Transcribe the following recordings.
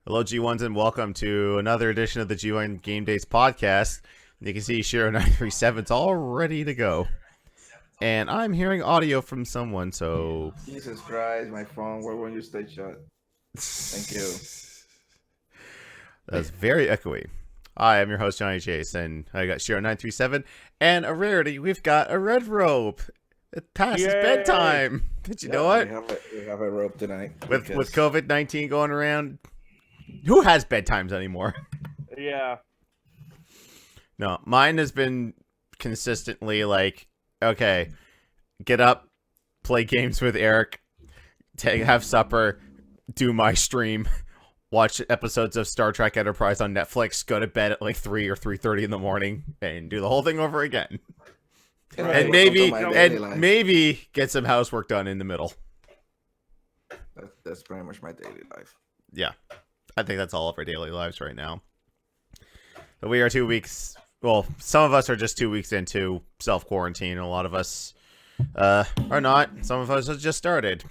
Hello, G1s, and welcome to another edition of the G1 Gamedays podcast. You can see Shiro 937's all ready to go. And I'm hearing audio from someone, so... Jesus Christ, my phone, why won't you stay shut? Thank you. That's very echoey. Hi, I'm your host, Johnny Chase, and I got Shiro 937, and a rarity, we've got a red rope. It passes bedtime. Did you know what? We have a rope tonight. With COVID-19 going around, who has bedtimes anymore? Yeah. No, mine has been consistently like, okay, get up, play games with Eric, have supper, do my stream, watch episodes of Star Trek Enterprise on Netflix, go to bed at like 3 or 3:30 in the morning, and do the whole thing over again. And maybe get some housework done in the middle. That's pretty much my daily life. Yeah, I think that's all of our daily lives right now. But we are 2 weeks. Well, some of us are just 2 weeks into self-quarantine. A lot of us are not. Some of us have just started.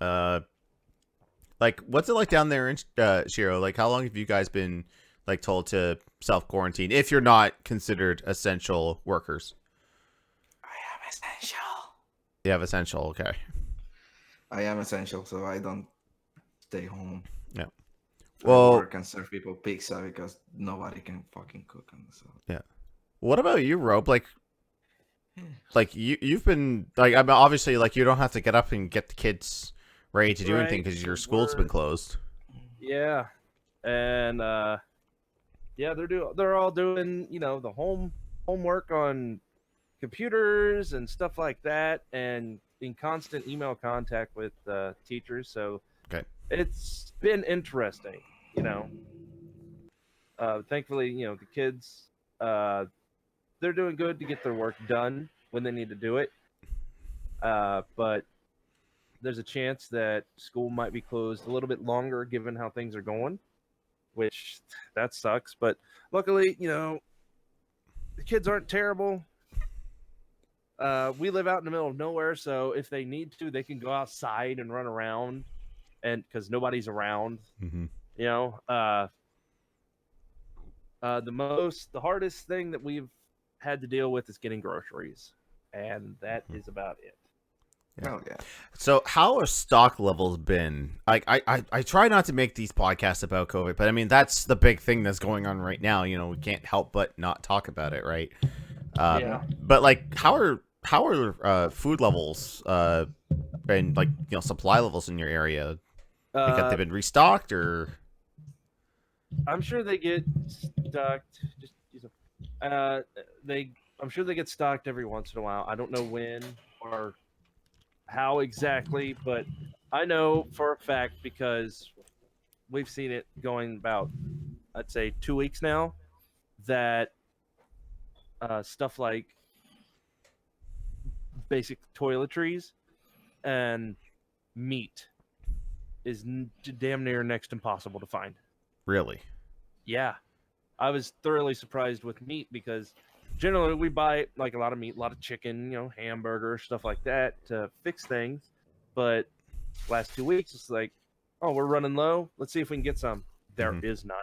Like, what's it like down there in Shiro? Like, how long have you guys been like told to self-quarantine if you're not considered essential workers? I am essential. You have essential, okay. I am essential, so I don't stay home. Yeah. Well, I work and serve people pizza because nobody can fucking cook on this. Yeah. What about you, Rope? Like you've been like, I mean, obviously, like you don't have to get up and get the kids ready to do anything because your school's been closed. Yeah, and yeah, they're all doing the homework on computers and stuff like that, and in constant email contact with teachers. So okay, it's been interesting. Thankfully, the kids they're doing good to get their work done when they need to do it. But there's a chance that school might be closed a little bit longer given how things are going, which that sucks. But luckily, the kids aren't terrible. We live out in the middle of nowhere, so if they need to, they can go outside and run around, and because nobody's around. Mm-hmm. The hardest thing that we've had to deal with is getting groceries, and that is about it. Yeah. Oh yeah. So how have stock levels been? Like I try not to make these podcasts about COVID, but I mean that's the big thing that's going on right now. We can't help but not talk about it, right? Yeah. But like, how are food levels and like supply levels in your area? Like, have they been restocked or? I'm sure they get stocked. I'm sure they get stocked every once in a while. I don't know when or how exactly, but I know for a fact because we've seen it going about, I'd say, 2 weeks now, that stuff like basic toiletries and meat is damn near next impossible to find. Really? Yeah. I was thoroughly surprised with meat because generally we buy like a lot of meat, a lot of chicken, hamburger, stuff like that to fix things. But last 2 weeks, it's like, oh, we're running low. Let's see if we can get some. There is none,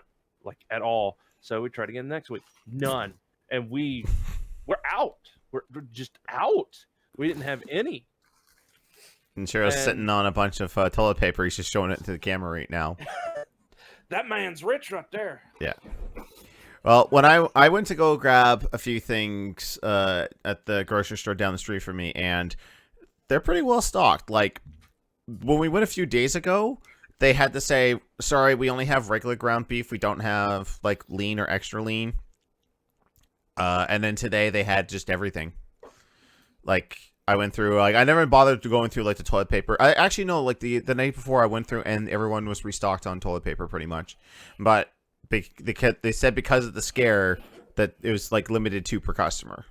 like at all. So we tried again next week. None. And we're out. We're just out. We didn't have any. And Cheryl's sitting on a bunch of toilet paper. He's just showing it to the camera right now. That man's rich right there. Yeah. Well, when I went to go grab a few things at the grocery store down the street from me, and they're pretty well stocked. Like, when we went a few days ago, they had to say, sorry, we only have regular ground beef. We don't have, like, lean or extra lean. And then today they had just everything. Like, I went through, like, I never bothered to going through, like, the toilet paper. I actually know, like, the night before I went through, and everyone was restocked on toilet paper pretty much. But they said because of the scare that it was, like, limited to per customer.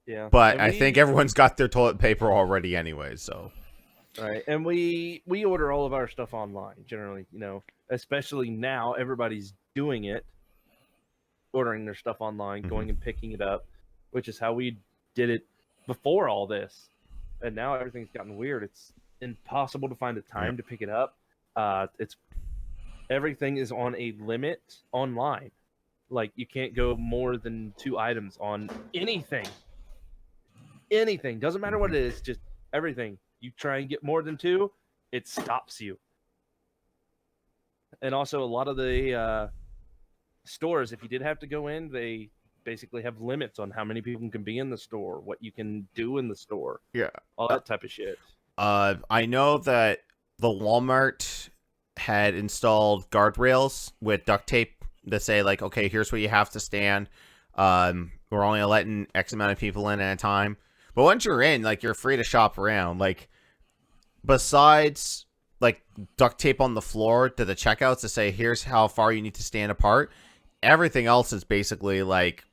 Yeah. But I think everyone's got their toilet paper already anyway, so. Right. And we order all of our stuff online, generally, especially now everybody's doing it, ordering their stuff online, going and picking it up, which is how we did it before all this. And now everything's gotten weird. It's impossible to find the time to pick it up. It's everything is on a limit online. Like you can't go more than 2 items on anything. Anything. Doesn't matter what it is, just everything. You try and get more than 2, it stops you. And also a lot of the stores, if you did have to go in, they basically have limits on how many people can be in the store, what you can do in the store, Yeah. all that type of shit. I know that the Walmart had installed guardrails with duct tape that say like, okay, here's where you have to stand. We're only letting X amount of people in at a time. But once you're in, like, you're free to shop around. Like, besides like duct tape on the floor to the checkouts to say here's how far you need to stand apart, everything else is basically like,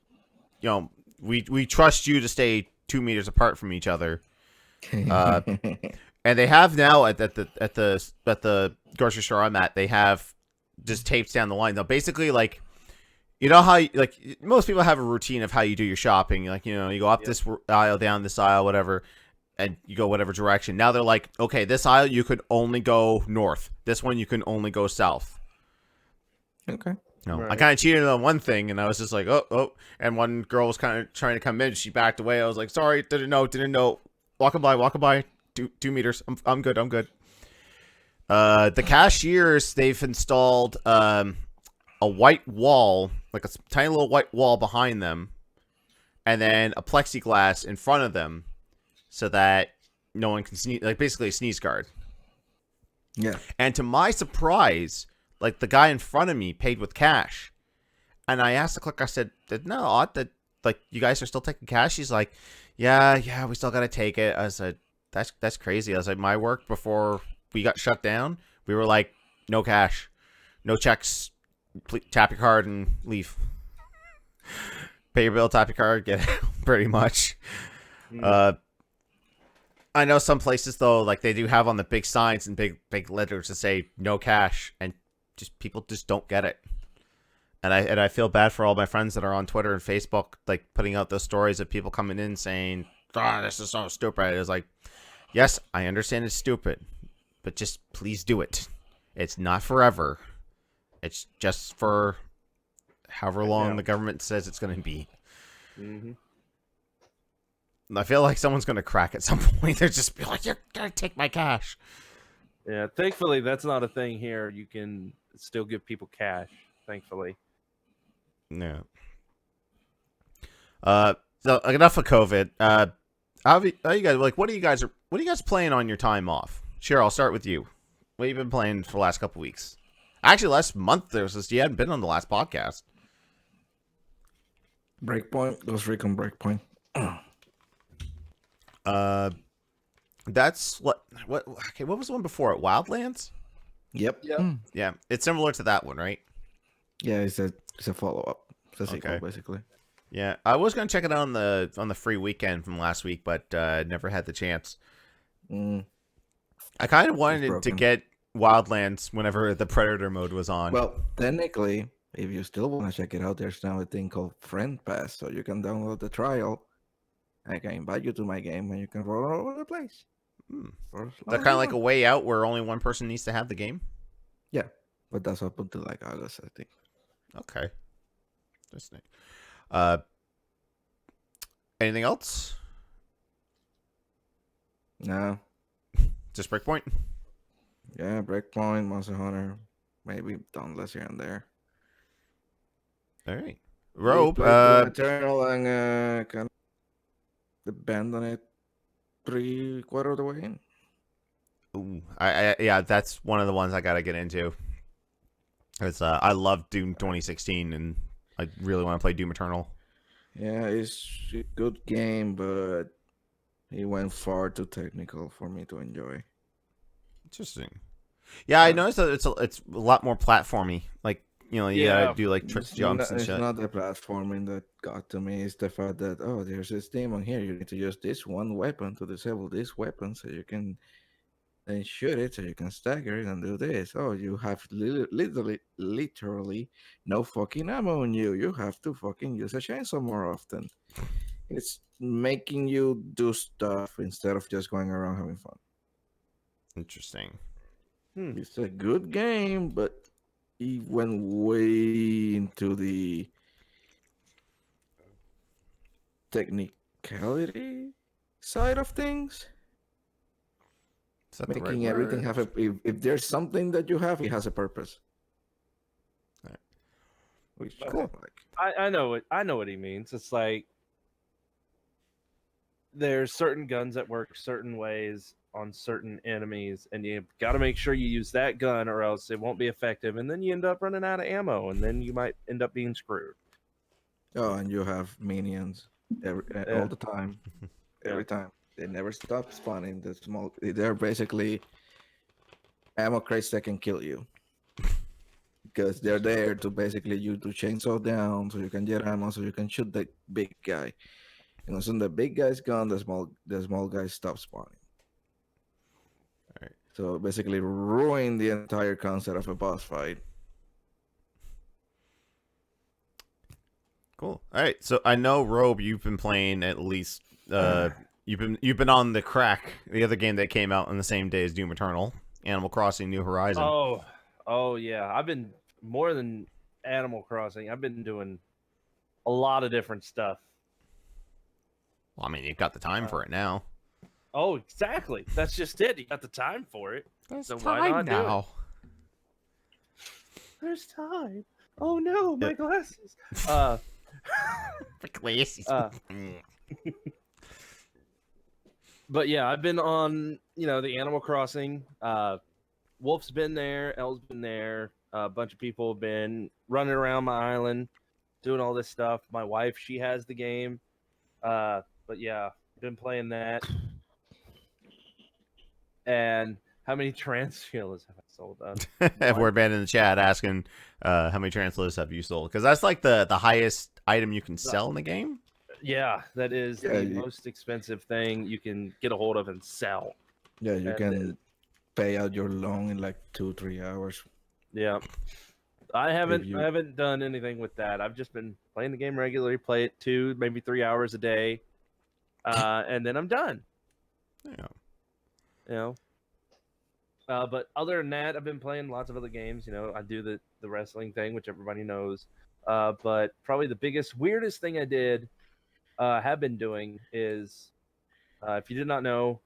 you know, we trust you to stay 2 meters apart from each other. And they have now at the grocery store I'm at, they have just tapes down the line. Now, basically, like, you know how like most people have a routine of how you do your shopping. Like, you know, you go up this aisle, down this aisle, whatever, and you go whatever direction. Now they're like, okay, this aisle you could only go north. This one you can only go south. Okay. No, Right. I kind of cheated on one thing, and I was just like, oh, and one girl was kind of trying to come in. She backed away. I was like, sorry, didn't know. Walking by, 2 meters. I'm good. The cashiers, they've installed a white wall, like a tiny little white wall behind them, and then a plexiglass in front of them, so that no one can sneeze. Like basically a sneeze guard. Yeah. And to my surprise, like the guy in front of me paid with cash, and I asked the clerk. I said, "No, that like you guys are still taking cash?" She's like, "Yeah, we still gotta take it." I said, "That's crazy." I was like, "My work before we got shut down, we were like, no cash, no checks, please, tap your card and leave. Pay your bill, tap your card, get it." Pretty much. I know some places though, like they do have on the big signs and big letters to say no cash, and just people just don't get it. And I feel bad for all my friends that are on Twitter and Facebook, like putting out those stories of people coming in saying, "Oh, this is so stupid." It's like, yes, I understand it's stupid, but just please do it. It's not forever. It's just for however long the government says it's going to be. Mm-hmm. I feel like someone's going to crack at some point. They're just be like, "You're going to take my cash." Yeah, thankfully that's not a thing here. You can still give people cash, thankfully. No. So enough of COVID. How you guys like? What are you guys playing on your time off? Cheryl, I'll start with you. What have you been playing for the last couple weeks? Actually, last month there was this. You hadn't been on the last podcast. Breakpoint. Ghost Recon Breakpoint. That's what. Okay, what was the one before it? Wildlands. Yep. Yeah, it's similar to that one, right? Yeah, it's a follow up. It's a sequel, Okay. basically. Yeah, I was gonna check it out on the free weekend from last week, but never had the chance. Mm. I kind of wanted to broken. get Wildlands whenever the Predator mode was on. Well, technically, if you still want to check it out, there's now a thing called Friend Pass, so you can download the trial. I can invite you to my game, and you can roll all over the place. They're kind of like a way out where only one person needs to have the game. Yeah, but that's up until like August, I think. Okay. Interesting. Anything else? No. Just Breakpoint? Yeah, Breakpoint, Monster Hunter, maybe Dauntless here and there. All right. Rope. Eternal and kind of abandon it 3/4 of the way in. Ooh, yeah, that's one of the ones I gotta get into. It's I love Doom 2016, and I really want to play Doom Eternal. Yeah, it's a good game, but it went far too technical for me to enjoy. Interesting. Yeah, I noticed that it's a lot more platformy. Like, you know, you gotta do like trick jumps and It's shit. not the platforming that got to me. It's the fact that, oh, there's this demon here. You need to use this one weapon to disable this weapon so you can then shoot it so you can stagger it and do this. Oh, you have literally no fucking ammo on you. You have to fucking use a chainsaw more often. It's making you do stuff instead of just going around having fun. Interesting. It's a good game, but he went way into the technicality side of things, Is that the right making everything word? have a. If there's something that you have, it has a purpose. Right. Which Cool. I like. I know what he means. It's like there's certain guns that work certain ways on certain enemies, and you got to make sure you use that gun, or else it won't be effective. And then you end up running out of ammo, and then you might end up being screwed. Oh, and you have minions Yeah, all the time, yeah. every time. They never stop spawning. The small. They're basically ammo crates that can kill you because they're there to basically you to chainsaw down, so you can get ammo, so you can shoot the big guy. And as soon as the big guy's gone, the small guys stop spawning. Alright. So basically, ruin the entire concept of a boss fight. Cool. All right. So I know, Robe, you've been playing at least. You've been on the crack, the other game that came out on the same day as Doom Eternal, Animal Crossing: New Horizon. Oh yeah. I've been more than Animal Crossing. I've been doing a lot of different stuff. Well, I mean, you've got the time for it now. Oh, exactly. That's just it. You got the time for it. There's So why not do it? There's time. Oh no, my glasses. Glasses. But yeah, I've been on, the Animal Crossing. Wolf's been there, Elle's been there. A bunch of people have been running around my island, doing all this stuff. My wife, she has the game. But yeah, been playing that. And how many transfeelers have I sold? We're banned in the chat asking how many translators have you sold, because that's like the highest item you can sell in the game. Yeah, that is Yeah, the most expensive thing you can get a hold of and sell. Yeah, you And can pay out your loan in like 2-3 hours. Yeah, I If you haven't done anything with that. I've just been playing the game regularly, play it 2, maybe 3 hours a day, and then I'm done. Yeah. You know. But other than that, I've been playing lots of other games. I do the wrestling thing, which everybody knows. But probably the biggest, weirdest thing I did, have been doing is, if you did not know,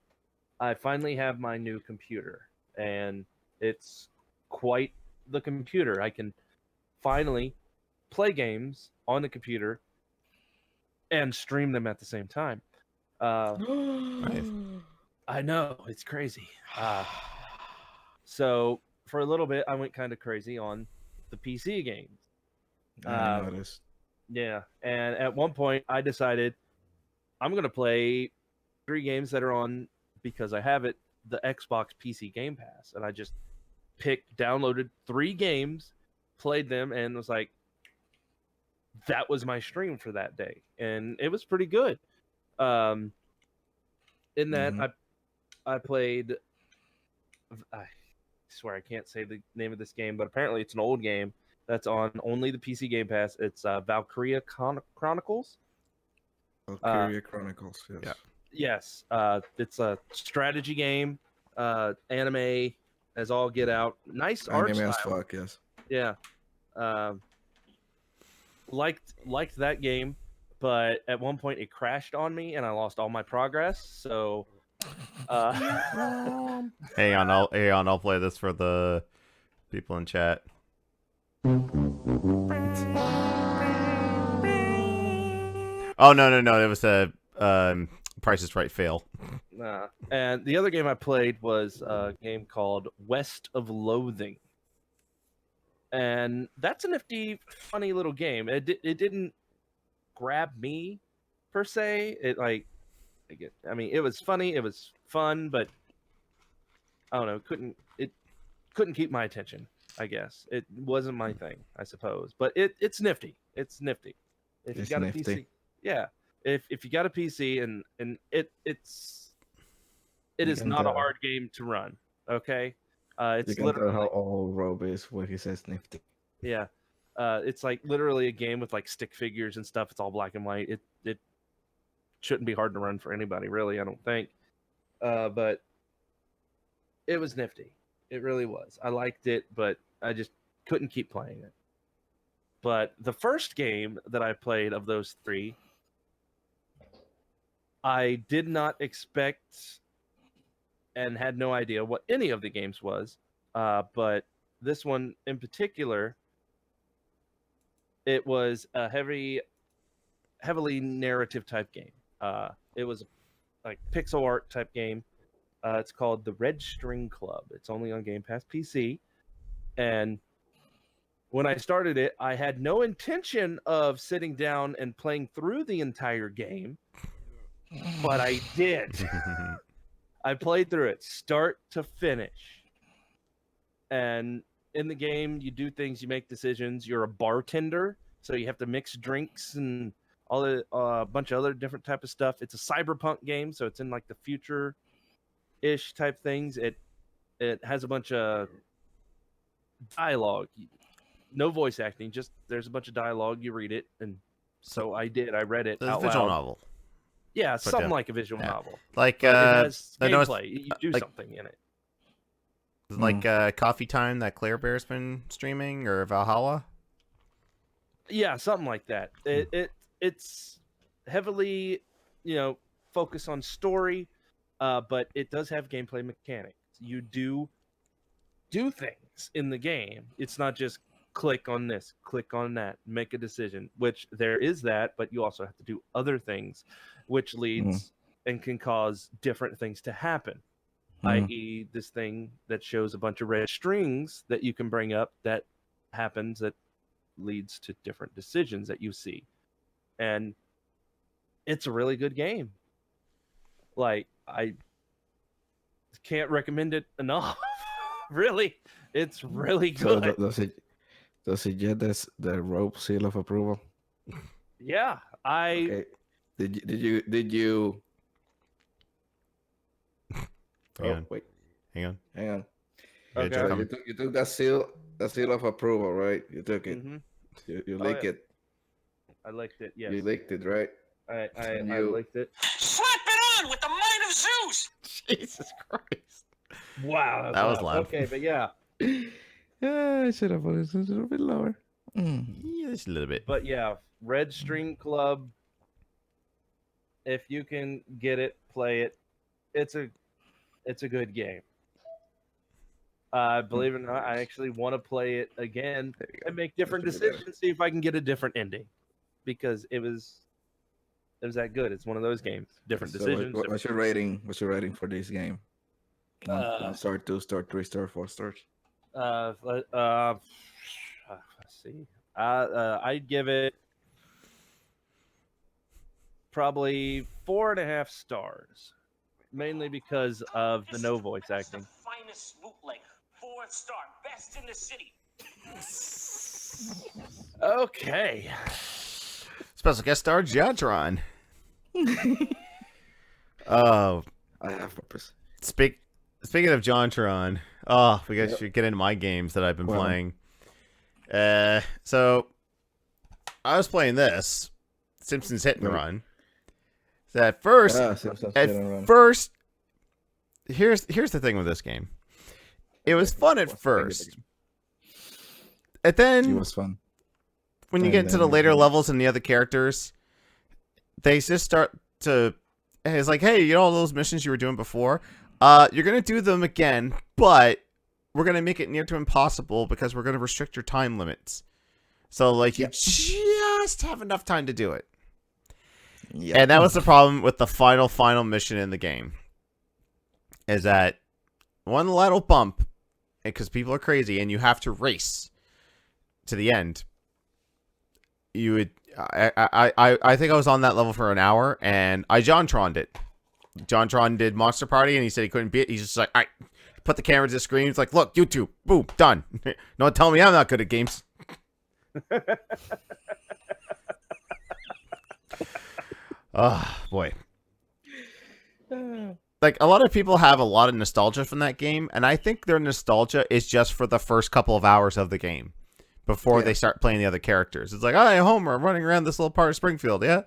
I finally have my new computer, and it's quite the computer. I can finally play games on the computer and stream them at the same time. Nice. I know, it's crazy. So for a little bit, I went kind of crazy on the PC games. I noticed. Yeah, and at one point, I decided I'm going to play 3 games that are on, because I have it, the Xbox PC Game Pass, and I just downloaded 3 games, played them, and was like, that was my stream for that day, and it was pretty good. In that, I played. I swear I can't say the name of this game, but apparently it's an old game that's on only the PC Game Pass. It's Valkyria Chronicles. Valkyria Chronicles. Yes. Yeah. Yes, it's a strategy game, anime as all get out. Nice art Anime as style. fuck. Yes. Yeah, liked that game, but at one point it crashed on me and I lost all my progress. So, Hang on, I'll play this for the people in chat. Oh no! It was a Price is Right fail. and the other game I played was a game called West of Loathing, and that's a nifty, funny little game. It didn't grab me per se. I mean, it was funny, it was fun, but I don't know, it couldn't keep my attention. I guess it wasn't my thing, I suppose, but it's nifty. It's nifty. If you It's got nifty. a PC, yeah. If you got a PC and it You is can not a tell. hard game to run. Okay, You it's can tell literally how old Rob is when he says nifty. yeah. It's like literally a game with like stick figures and stuff. It's all black and white. It shouldn't be hard to run for anybody, really. I don't think. But it was nifty. It really was. I liked it, but I just couldn't keep playing it. But the first game that I played of those 3, I did not expect and had no idea what any of the games was. But this one in particular, it was a heavily narrative type game. It was like pixel art type game. It's called the Red String Club. It's only on Game Pass PC. And when I started it, I had no intention of sitting down and playing through the entire game, but I did. I played through it start to finish. And in the game, you do things, you make decisions. You're a bartender, so you have to mix drinks and all the bunch of other different type of stuff. It's a cyberpunk game, so it's in like the future-ish type things. It has a bunch of dialogue, no voice acting, just there's a bunch of dialogue. You read it, and so I did. I read it The out visual loud. novel. Yeah, something yeah. like a visual novel. Like But it has I noticed, gameplay. You do like- something in it. like Coffee Time that Claire Bear's been streaming, or Valhalla. Yeah, something like that. It's heavily, focused on story, but it does have gameplay mechanics. You do things in the game. It's not just click on this, click on that, make a decision, which there is that, but you also have to do other things, which leads and can cause different things to happen. I.e., this thing that shows a bunch of red strings that you can bring up that happens that leads to different decisions that you see. And it's a really good game. Like, I can't recommend it enough. Really, it's really So good. does it get the rope seal of approval? Yeah, Okay. Did you? Hang Oh on. wait, Hang on. hang on. Yeah, Okay. Joe, So come- you took that seal of approval, right? You took it. hmm You Oh, lick yeah. it. I liked it. Yes, You licked it, right? I And I you- liked it. Slap it on with the might of Zeus! Jesus Christ. Wow, That was loud. Okay, but yeah, Yeah, I should have put it a little bit lower. Yeah, just a little bit. but yeah, Red String Club. If you can get it, play it. It's a good game. Believe it or not, I actually want to play it again There you go. and make different That's pretty decisions, see if I can get a different ending, because it was that good. It's one of those games. Different So decisions. what's your rating? What's your rating for this game? One star, 2 star, 3 star, 4 stars. Let's see. I'd give it probably 4.5 stars, mainly because of the no voice acting. The finest bootleg, 4-star, best in the city. Okay. Special guest star Jatron. Oh, I have purpose. speaking of Jontron, we guys should get into my games that I've been Well. playing. So I was playing this Simpsons Hit and Right. Run. So at first, Simpsons at Hit and Run. first, here's the thing with this game. It was fun at first, and It then was fun. when you and get into then the it later was- levels and the other characters, they just start to. It's like, hey, you know all those missions you were doing before? You're gonna do them again, but we're gonna make it near to impossible because we're gonna restrict your time limits. So like you Yep. just have enough time to do it. Yeah. And that was the problem with the final mission in the game. Is that one little bump, because people are crazy and you have to race to the end. You would, I think I was on that level for an hour, and I Jontroned it. Jontron did Monster Party, and he said he couldn't beat it. He's just like, all right, put the camera to the screen. It's like, look, YouTube, boom, done. Don't tell me I'm not good at games. Oh boy. Like, a lot of people have a lot of nostalgia from that game, and I think their nostalgia is just for the first couple of hours of the game before Yeah. they start playing the other characters. It's like, oh, hey, Homer, I'm running around this little part of Springfield, yeah?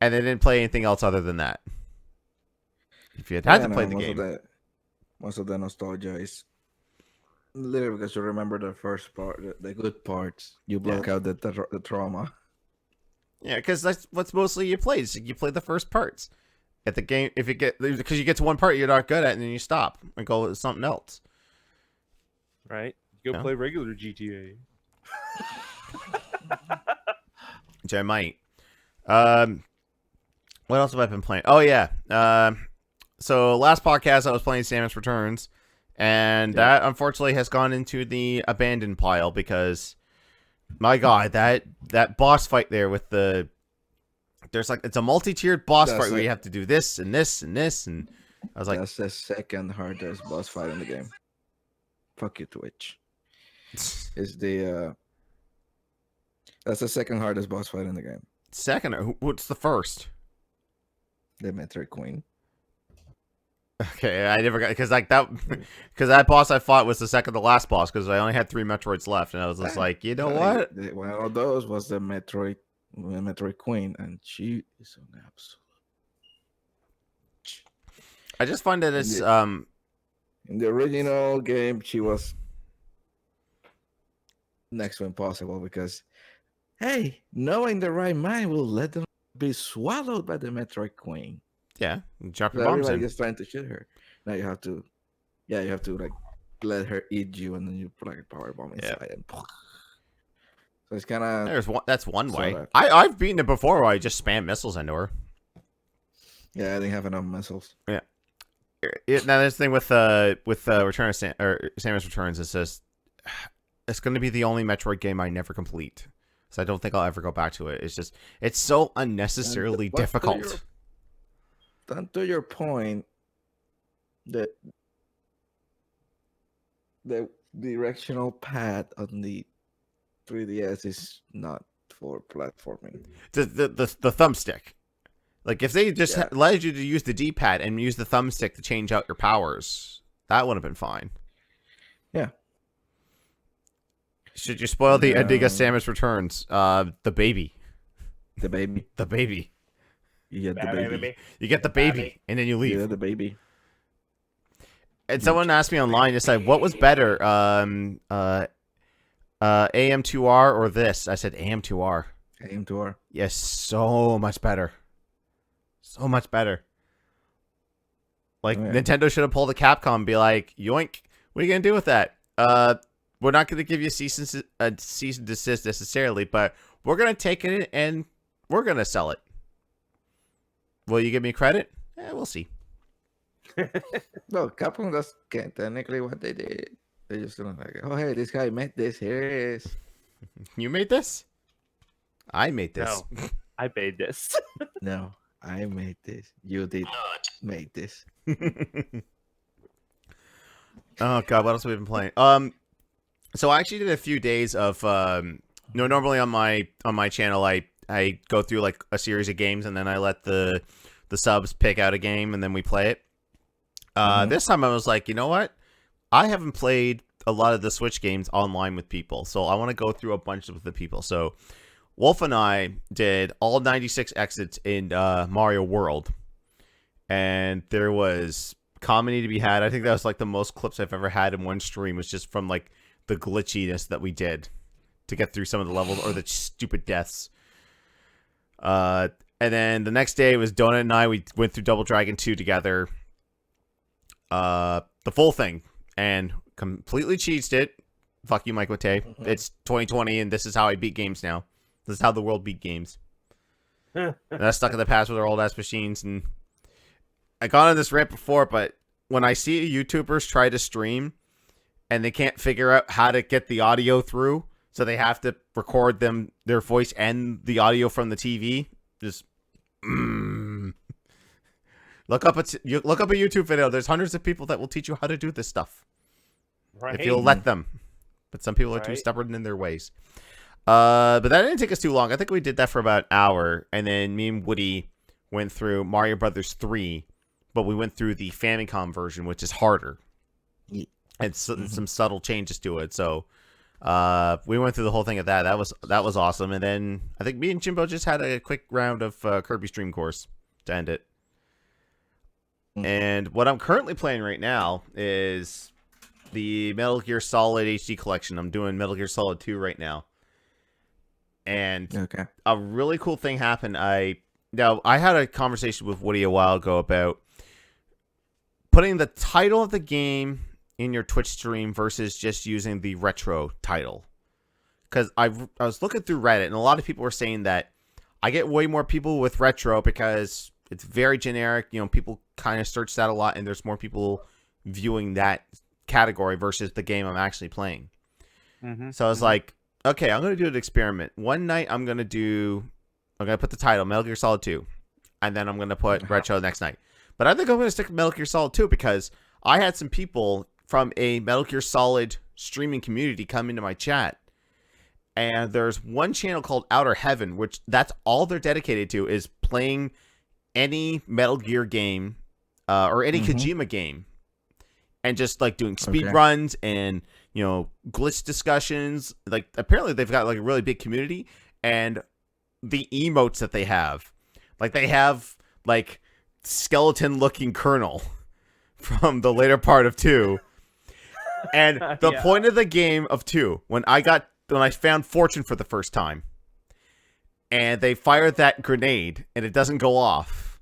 And they didn't play anything else other than that. If you had to play the game. Most of the nostalgia is Literally, because you remember the first part, the good parts. You block out the trauma. Yeah, because that's what's mostly you play. You play the first parts at the game. If you get because you get to one part you're not good at, and then you stop and go with something else. Right? Go Yeah. play regular GTA. Which I might. What else have I been playing? Oh yeah. So last podcast I was playing Samus Returns, and that unfortunately has gone into the abandoned pile because, my God, that boss fight there with there's like it's a multi-tiered boss fight where you have to do this and this and this, and I was like, that's the second hardest boss fight in the game. Fuck you, Twitch. Is the that's the second hardest boss fight in the game. second. What's the first? The Metroid Queen. Okay, I never got because like that because that boss I fought was the second to last boss because I only had 3 Metroids left, and I was just like, you know what? One of those was the Metroid Queen, and she is an absolute. I just find that it's In the original game, she was next to impossible because, hey, knowing the right mind will let them be swallowed by the Metroid Queen. yeah, drop So your bombs everybody in. is trying to shoot her. Now you have to like let her eat you, and then you put like a power bomb inside. And so it's kind of There's one. That's one way. sorta. I've beaten it before where I just spam missiles into her. Yeah, I didn't have enough missiles. Now this thing with Return of Samus Returns is just it's going to be the only Metroid game I never complete. So I don't think I'll ever go back to it. It's so unnecessarily difficult. To your point, that the directional pad on the 3DS is not for platforming. The thumbstick. Like if they just allowed you to use the D-pad and use the thumbstick to change out your powers, that would have been fine. Yeah. Should you spoil the ending of Samus Returns? The baby. The baby. The baby. You get the baby. You get the baby, and then you leave. You get the baby. And someone asked me online, just like, what was better, AM2R or this? I said AM2R. AM2R. Yes, so much better. So much better. Like, Nintendo should have pulled a Capcom and be like, yoink, what are you going to do with that? We're not going to give you a cease and desist necessarily, but we're going to take it and we're going to sell it. Will you give me credit? We'll see. No, Capcom, that's technically what they did. They just don't like, oh, hey, this guy made this. Here it is. You made this? I made this. No, I made this. No, I made this. You did not make this. Oh God, what else have we been playing? So I actually did a few days of normally on my channel I go through like a series of games and then I let the subs pick out a game and then we play it. This time I was like, you know what? I haven't played a lot of the Switch games online with people, so I want to go through a bunch of the people. So Wolf and I did all 96 exits in Mario World, and there was comedy to be had. I think that was like the most clips I've ever had in one stream, was just from like the glitchiness that we did to get through some of the levels or the stupid deaths. And then the next day was Donut and I. We went through Double Dragon 2 together. The full thing, and completely cheesed it. Fuck you, Mike Watay. It's 2020, and this is how I beat games now. This is how the world beat games. And I stuck in the past with our old ass machines, and I got on this rant before, but when I see YouTubers try to stream and they can't figure out how to get the audio through, so they have to record their voice and the audio from the TV, just look up a YouTube video. There's hundreds of people that will teach you how to do this stuff. Right. If you'll let them. But some people are too stubborn in their ways. But that didn't take us too long. I think we did that for about an hour, and then me and Woody went through Mario Brothers 3, but we went through the Famicom version, which is harder. And some subtle changes to it. So we went through the whole thing of that. That was awesome. And then I think me and Jimbo just had a quick round of Kirby Stream Course to end it. And what I'm currently playing right now is the Metal Gear Solid HD collection. I'm doing Metal Gear Solid 2 right now. And Okay. a really cool thing happened. I had a conversation with Woody a while ago about putting the title of the game in your Twitch stream versus just using the retro title. Because I was looking through Reddit, and a lot of people were saying that I get way more people with retro because it's very generic. You know, people kind of search that a lot, and there's more people viewing that category versus the game I'm actually playing. Mm-hmm. So I was like, okay, I'm going to do an experiment. One night I'm going to put the title Metal Gear Solid 2, and then I'm going to put retro the next night. But I think I'm going to stick with Metal Gear Solid 2 because I had some people from a Metal Gear Solid streaming community come into my chat. And there's one channel called Outer Heaven, which that's all they're dedicated to is playing any Metal Gear game or any Kojima game. And just like doing speed runs and, you know, glitch discussions. Like apparently they've got like a really big community, and the emotes that they have, like they have like skeleton looking Colonel from the later part of 2. And the point of the game of 2, when I found Fortune for the first time, and they fired that grenade and it doesn't go off,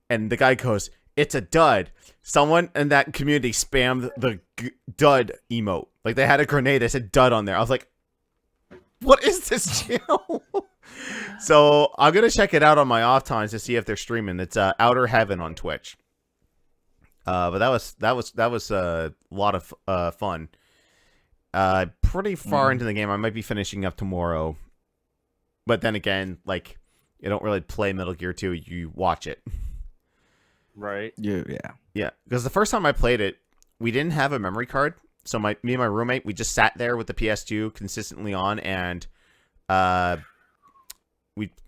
and the guy goes, "It's a dud." Someone in that community spammed the dud emote. Like they had a grenade that said dud on there. I was like, what is this channel? So I'm going to check it out on my off times to see if they're streaming. It's Outer Heaven on Twitch. But that was a lot of fun. Pretty far into the game. I might be finishing up tomorrow. But then again, like, you don't really play Metal Gear 2. You watch it. Right. Yeah. Yeah, because the first time I played it, we didn't have a memory card. So me and my roommate, we just sat there with the PS2 consistently on, and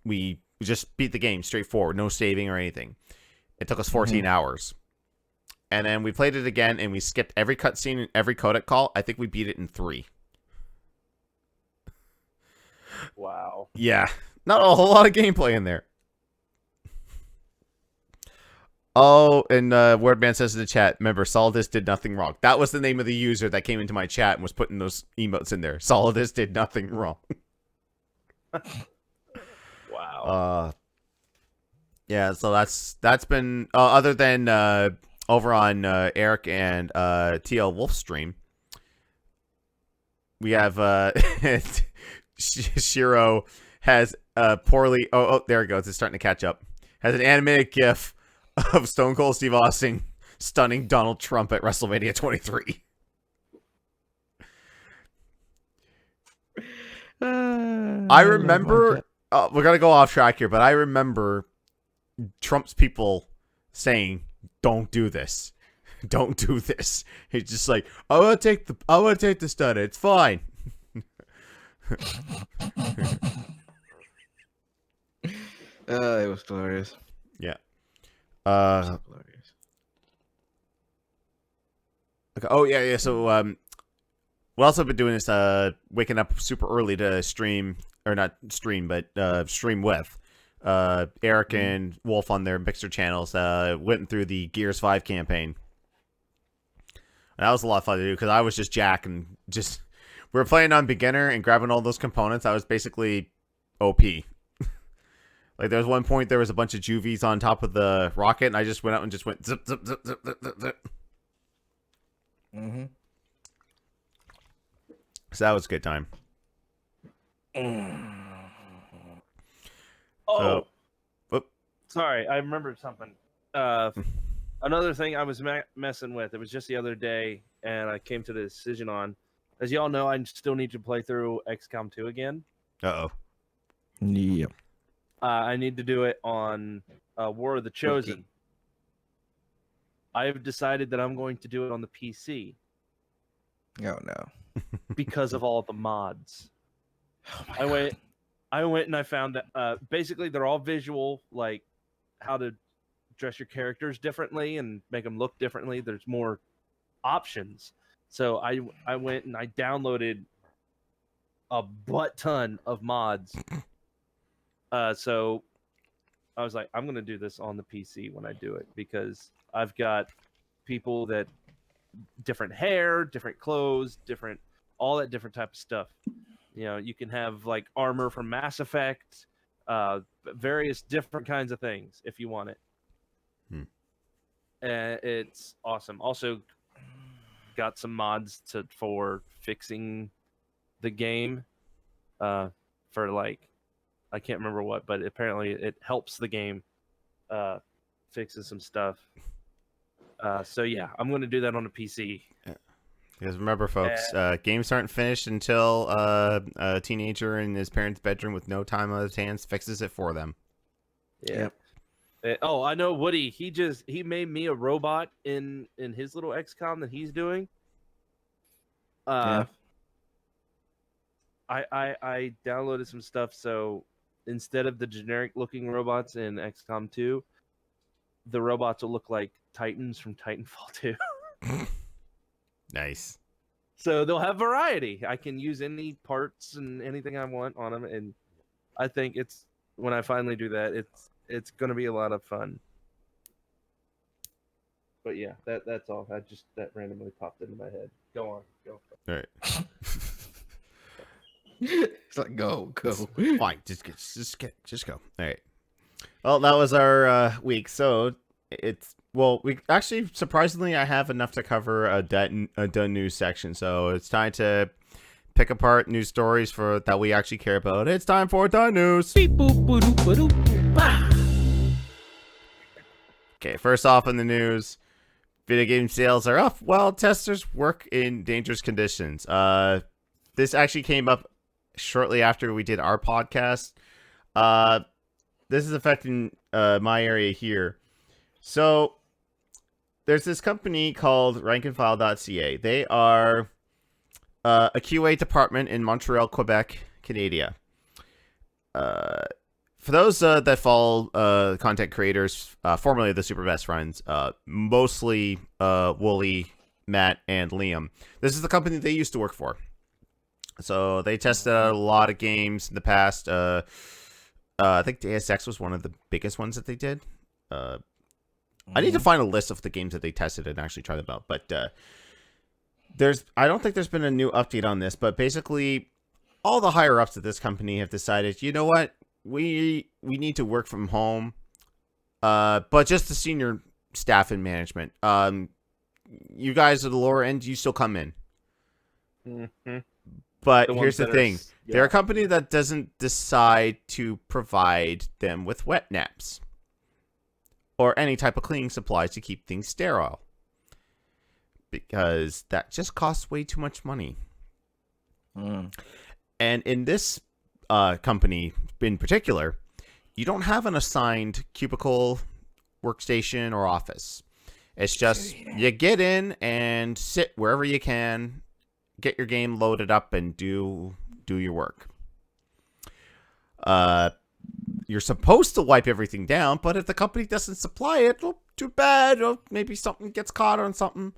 we just beat the game straightforward, no saving or anything. It took us 14 hours. And then we played it again, and we skipped every cutscene and every codec call. I think we beat it in 3. Wow. Yeah, not a whole lot of gameplay in there. Oh, and Wordman says in the chat, remember, Solidus did nothing wrong. That was the name of the user that came into my chat and was putting those emotes in there. Solidus did nothing wrong. Wow. Yeah, so that's been other than over on Eric and TL Wolf stream. We have Shiro has poorly. Oh, there it goes. It's starting to catch up. Has an animated GIF of Stone Cold Steve Austin stunning Donald Trump at WrestleMania 23. I remember. We're gonna go off track here, but I remember Trump's people saying, "Don't do this, don't do this." He's just like, "I want to take the stunner. It's fine." It was glorious. Yeah. Glorious. Okay. Oh yeah. So we also been doing this. Waking up super early to stream, or not stream, but stream with Eric and Wolf on their Mixer channels. Went through the Gears 5 campaign. And that was a lot of fun to do because I was just Jack and just we were playing on beginner and grabbing all those components. I was basically OP. Like there was one point there was a bunch of juvies on top of the rocket, and I just went out and just went zip zip zip zip zip zip zip. So that was a good time. Oh, So, sorry, I remembered something. Another thing I was messing with. It was just the other day, and I came to the decision on. As y'all know, I still need to play through XCOM 2 again. uh-oh. Yep. I need to do it on War of the Chosen. I have decided that I'm going to do it on the PC Oh no. because of all the mods. I went and I found that basically they're all visual, like how to dress your characters differently and make them look differently. There's more options. So I went and I downloaded a butt ton of mods. So I was like, I'm going to do this on the PC when I do it because I've got people that different hair, different clothes, all that different type of stuff. You know, you can have like armor from Mass Effect, various different kinds of things if you want it. It's awesome. Also, got some mods for fixing the game. For like, I can't remember what, but apparently it helps the game. Fixes some stuff. So yeah, I'm going to do that on a PC. Because remember, folks, games aren't finished until a teenager in his parents' bedroom with no time on his hands fixes it for them. Yeah. Oh, I know Woody. He made me a robot in his little XCOM that he's doing. Yeah. I downloaded some stuff, so instead of the generic looking robots in XCOM 2, the robots will look like Titans from Titanfall 2. Nice. So they'll have variety. I can use any parts and anything I want on them, and I think when I finally do that, it's going to be a lot of fun. But yeah, that's all. That randomly popped into my head. Go on, go. All right. It's like go. Fine, just go. All right. Well, that was our week. So we actually surprisingly I have enough to cover a done news section. So it's time to pick apart news stories that we actually care about. It's time for done news. Okay, first off in the news, video game sales are up while testers work in dangerous conditions. This actually came up shortly after we did our podcast. This is affecting my area here. So there's this company called rankandfile.ca. They are a QA department in Montreal, Quebec, Canada. For those that follow content creators, formerly the Super Best Friends, mostly Wooly, Matt, and Liam, this is the company they used to work for. So they tested out a lot of games in the past. I think Deus Ex was one of the biggest ones that they did. I need to find a list of the games that they tested and actually try them out. But I don't think there's been a new update on this. But basically, all the higher ups at this company have decided, you know what, we need to work from home. But just the senior staff and management. You guys at the lower end, you still come in. Mm-hmm. But here's the thing. They're a company that doesn't decide to provide them with wet naps or any type of cleaning supplies to keep things sterile, because that just costs way too much money. And in this company in particular, you don't have an assigned cubicle, workstation, or office. It's just you get in and sit wherever you can, get your game loaded up, and do your work. You're supposed to wipe everything down, but if the company doesn't supply it, well, too bad. Or maybe something gets caught on something.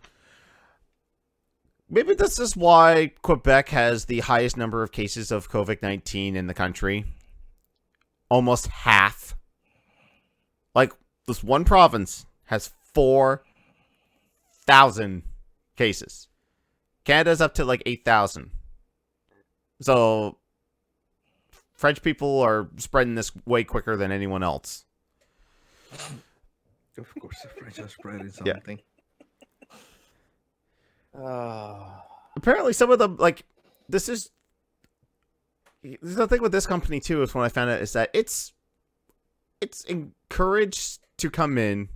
Maybe this is why Quebec has the highest number of cases of COVID-19 in the country. Almost half. Like, this one province has 4,000 cases. Canada's up to like 8,000. So French people are spreading this way quicker than anyone else. Of course, the French are spreading something. Apparently, some of them, like, this is the thing with this company too. Is when I found out is that it's encouraged to come in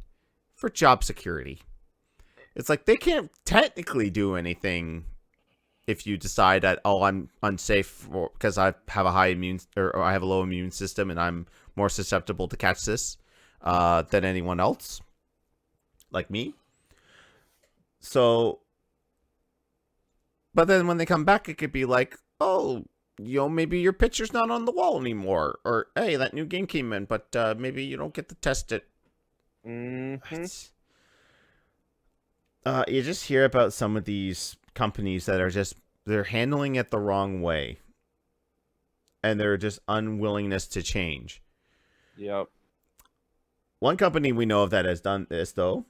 for job security. It's like they can't technically do anything if you decide that, oh, I'm unsafe because I have a high immune or I have a low immune system and I'm more susceptible to catch this than anyone else, like me. So, but then when they come back, it could be like, oh, maybe your picture's not on the wall anymore, or hey, that new game came in, but maybe you don't get to test it. Mm-hmm. You just hear about some of these companies that are they're handling it the wrong way. And they're just unwillingness to change. Yep. One company we know of that has done this, though,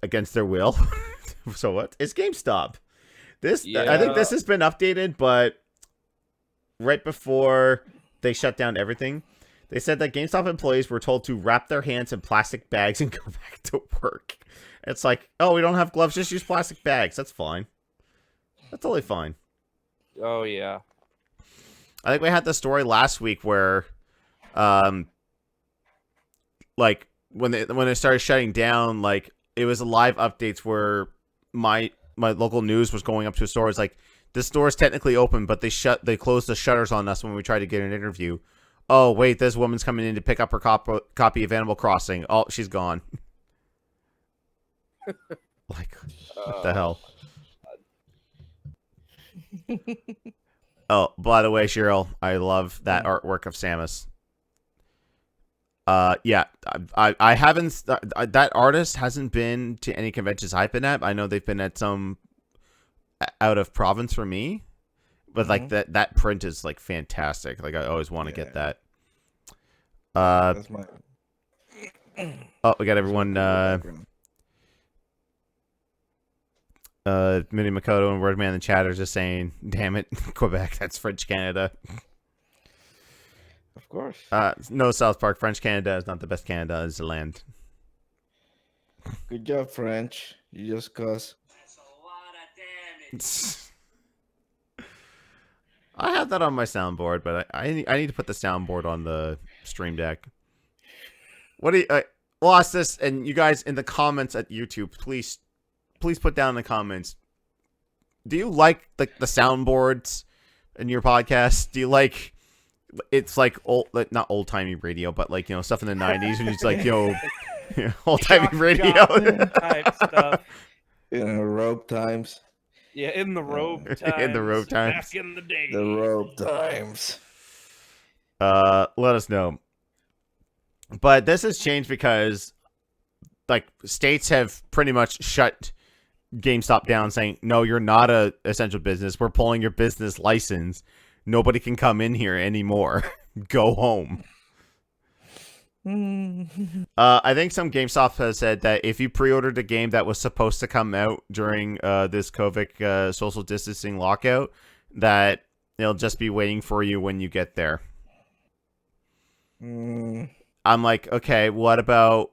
against their will, So what? It's GameStop. I think Yeah. this has been updated, but right before they shut down everything, they said that GameStop employees were told to wrap their hands in plastic bags and go back to work. It's like, oh, we don't have gloves, just use plastic bags. That's fine. That's totally fine. Oh yeah. I think we had the story last week where, like when it started shutting down, like it was live updates where my local news was going up to a store. It's like, this store is technically open, but they closed the shutters on us when we tried to get an interview. Oh wait, this woman's coming in to pick up her copy of Animal Crossing. Oh, she's gone. Like, what the hell? Oh, by the way, Cheryl, I love that artwork of Samus. Yeah, I haven't. That artist hasn't been to any conventions I've been at. I know they've been at some out of province for me, but like that print is like fantastic. Like I always want to get that. That's my. Oh, we got everyone. Mini Makoto and Wordman in the chat are just saying, "Damn it, Quebec, that's French Canada." Of course. No, South Park, French Canada is not the best Canada as a land. Good job, French. You just cause. That's a lot of damage. I have that on my soundboard, but I need to put the soundboard on the stream deck. What do you lost this? And you guys in the comments at YouTube, please put down in the comments. Do you like the soundboards in your podcast? Do you like? It's like not old timey radio, but like stuff in the '90s when it's like old timey radio. Type stuff. Rope times. Yeah, in the robe times. In the robe times. Back in the day. The rope times. Let us know. But this has changed because like states have pretty much shut GameStop down, saying, no, you're not a essential business. We're pulling your business license. Nobody can come in here anymore. Go home. I think some GameStop has said that if you pre-ordered a game that was supposed to come out during this COVID social distancing lockout, that they'll just be waiting for you when you get there. I'm like, okay, what about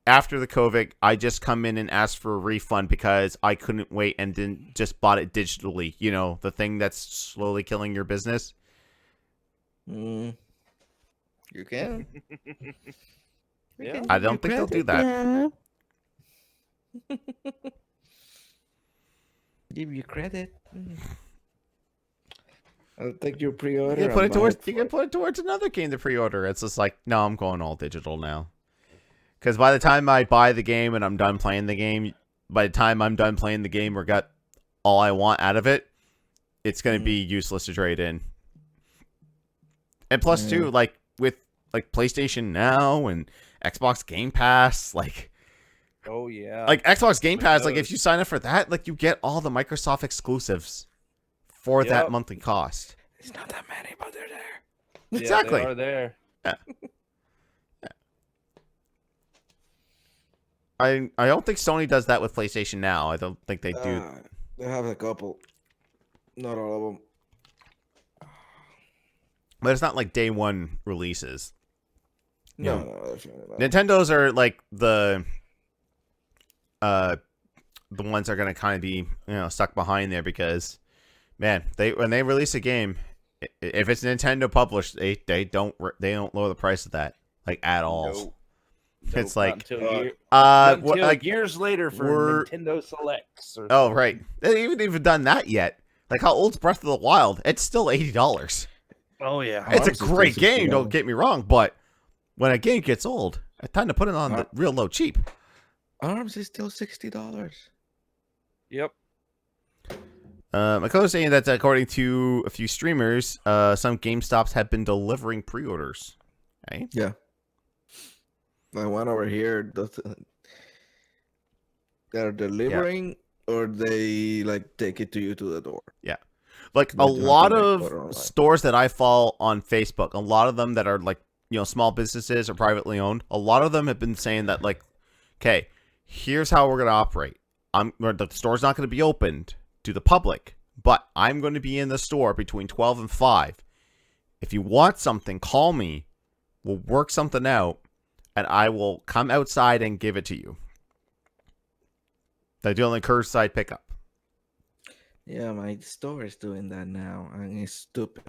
after the COVID, I just come in and ask for a refund because I couldn't wait and then just bought it digitally. The thing that's slowly killing your business. You can. Yeah. I don't think they'll do that. Give you credit. I'll take your pre-order. You can put it towards another game to pre-order. It's just like, no, I'm going all digital now. Because by the time I buy the game and I'm done playing the game, or got all I want out of it, it's going to be useless to trade in. And plus, too, like with like PlayStation Now and Xbox Game Pass, like, Oh yeah. like Xbox Game Pass, like if you sign up for that, like you get all the Microsoft exclusives for that monthly cost. It's not that many, but they're there. Yeah, Exactly. they are there. I don't think Sony does that with PlayStation Now. I don't think they do. They have a couple. Not all of them. But it's not like day one releases. No, Yeah. no, definitely not. Nintendo's are like the ones that are gonna kind of be stuck behind there because, man, when they release a game, if it's Nintendo published, they don't lower the price of that like at all. Nope. It's Nope, like not until like years later for Nintendo Selects. oh right, they haven't even done that yet. Like how old's Breath of the Wild? It's still $80. Oh yeah. It's a Arms is great still game. $60. Don't get me wrong, but when a game gets old, it's time to put it on the real low cheap. Arms is still $60. Yep. Makoto's saying that according to a few streamers, some GameStops have been delivering pre-orders. Okay. Yeah. The one over here they're delivering or they like take it to you to the door. Like But a you have to, lot like, of put it online. stores that I follow on Facebook, a lot of them that are like, small businesses or privately owned, a lot of them have been saying that like, okay, here's how we're going to operate. The store's not going to be opened to the public, but I'm going to be in the store between 12 and 5. If you want something, call me. We'll work something out, and I will come outside and give it to you. They do only curbside pickup. Yeah, my store is doing that now, and it's stupid.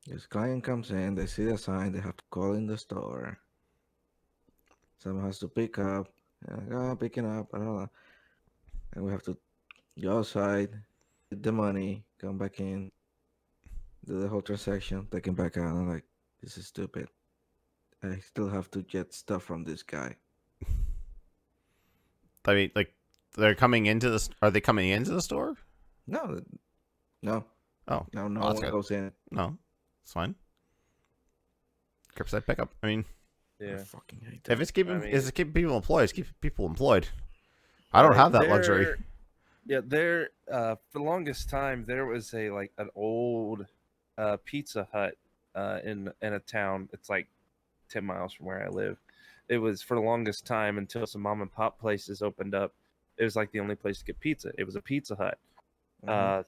This client comes in, they see the sign, they have to call in the store. Someone has to pick up. Picking up, I don't know. And we have to go outside, get the money, come back in, do the whole transaction, take it back out. I'm like, this is stupid. I still have to get stuff from this guy. I mean, like, they're coming into the. Are they coming into the store? No. Oh, No well, one that's good. goes in. No, it's fine. Curbside pickup. I mean, I Yeah. fucking hate that. if it's keeping, I mean- it's keeping people employed, it's keeping people employed. I don't have that luxury. Yeah, there for the longest time there was an old Pizza Hut in a town. It's like 10 miles from where I live. It was for the longest time until some mom and pop places opened up. It was like the only place to get pizza. It was a Pizza Hut. Mhm.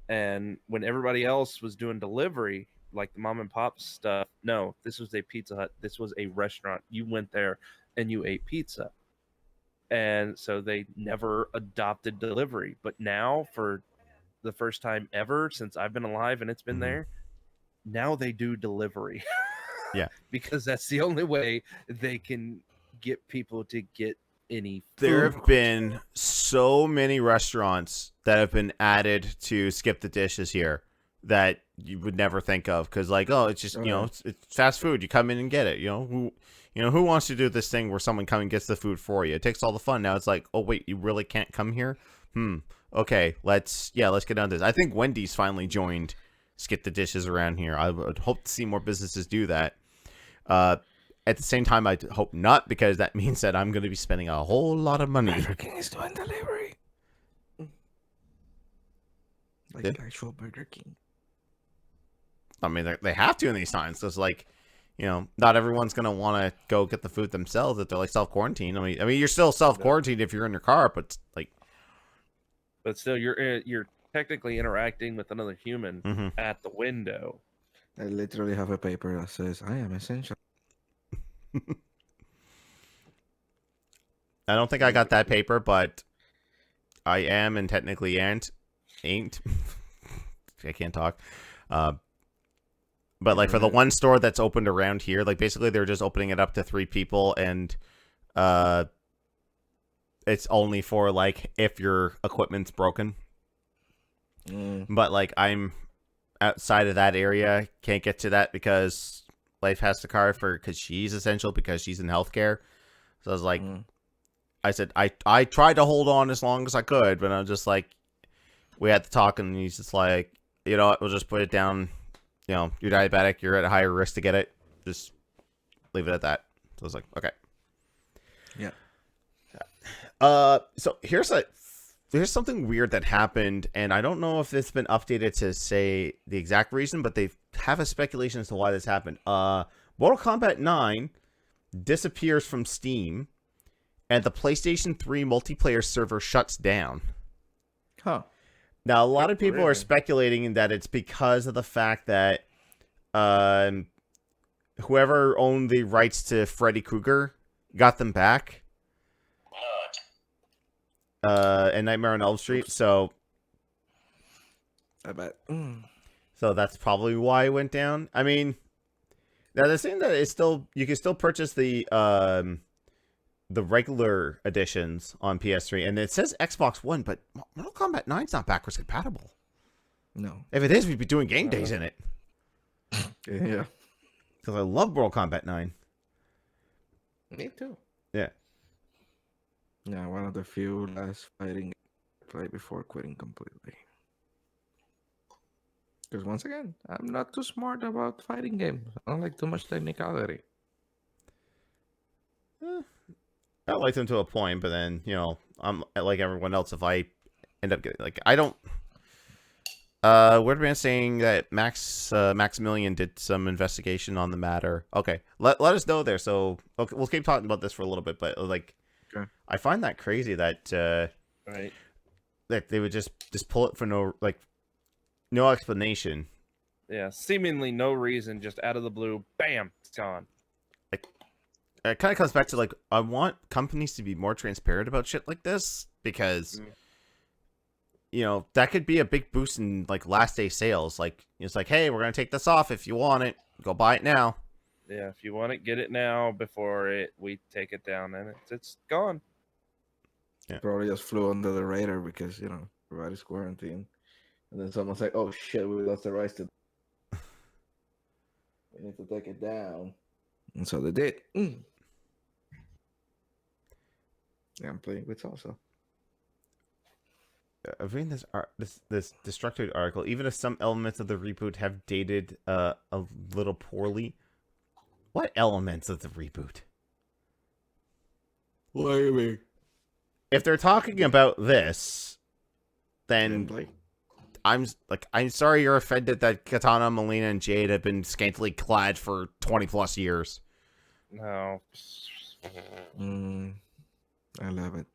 And when everybody else was doing delivery, like the mom and pop stuff, no, this was a Pizza Hut. This was a restaurant. You went there and you ate pizza. And so they never adopted delivery. But now, for the first time ever since I've been alive and it's been Mhm. there, now they do delivery. Yeah. Because that's the only way they can get people to get any food. There have been so many restaurants that have been added to skip the dishes here that you would never think of, because like, oh, it's just, it's fast food. You come in and get it. Who wants to do this thing where someone comes and gets the food for you? It takes all the fun. Now it's like, oh wait, you really can't come here? Okay, let's get down to this. I think Wendy's finally joined skip the dishes around here. I would hope to see more businesses do that. At the same time, I hope not, because that means that I'm going to be spending a whole lot of money. Burger King is doing delivery. Like Yeah. actual Burger King. I mean, they have to in these times. So it's like, not everyone's going to want to go get the food themselves if they're like self-quarantined. I mean, you're still self-quarantined if you're in your car, but like, But still, you're technically interacting with another human mhm. at the window. I literally have a paper that says, I am essential. I don't think I got that paper, but I am and technically ain't. I can't talk. But like for the one store that's opened around here, like basically they're just opening it up to 3 people, and it's only for like if your equipment's broken. But like I'm outside of that area, can't get to that because Life has the car because she's essential, because she's in healthcare. So I was like, I said I tried to hold on as long as I could, but I was just like, we had to talk, and he's just like, you know what, we'll just put it down. You're diabetic, you're at a higher risk to get it. Just leave it at that. So I was like, okay. Yeah. So here's something weird that happened, and I don't know if it's been updated to say the exact reason, but they have a speculation as to why this happened. Mortal Kombat 9 disappears from Steam, and the PlayStation 3 multiplayer server shuts down. Huh. Now, a lot of people are Really? speculating that it's because of the fact that whoever owned the rights to Freddy Krueger got them back. And Nightmare on Elm Street, so I bet. so that's probably why it went down. I mean, now they're saying that it's still, you can still purchase the regular editions on PS3, and it says Xbox One, but Mortal Kombat 9's not backwards compatible. No. If it is, we'd be doing game days in it, Yeah. because I love Mortal Kombat 9. Me too. Yeah. Yeah, one of the few last fighting I played before quitting completely. Because once again, I'm not too smart about fighting games. I don't like too much technicality. I like them to a point, but then, I'm like everyone else. If I end up getting, like, I don't Weirdman saying that Maximilian did some investigation on the matter. Okay, let us know there. So okay, we'll keep talking about this for a little bit, but like, Okay. I find that crazy that Right. that they would just pull it for no explanation. Yeah. Seemingly no reason, just out of the blue, bam, it's gone. It kind of comes back to like, I want companies to be more transparent about shit like this because. You know, that could be a big boost in like last day sales. Like it's like, hey, we're gonna take this off. If you want it, go buy it now. Yeah. If you want it, get it now before we take it down, and it's gone. Probably just flew under the radar because everybody's quarantined, and then someone's like, "Oh shit, we lost the rights to. We need to take it down," and so they did. Yeah, I'm playing with salsa. I've read this Destructoid article. Even if some elements of the reboot have dated a little poorly, what elements of the reboot? What do you mean? If they're talking about this, then Gameplay? I'm sorry you're offended that Katana, Melina, and Jade have been scantily clad for 20 plus years. No. I love it.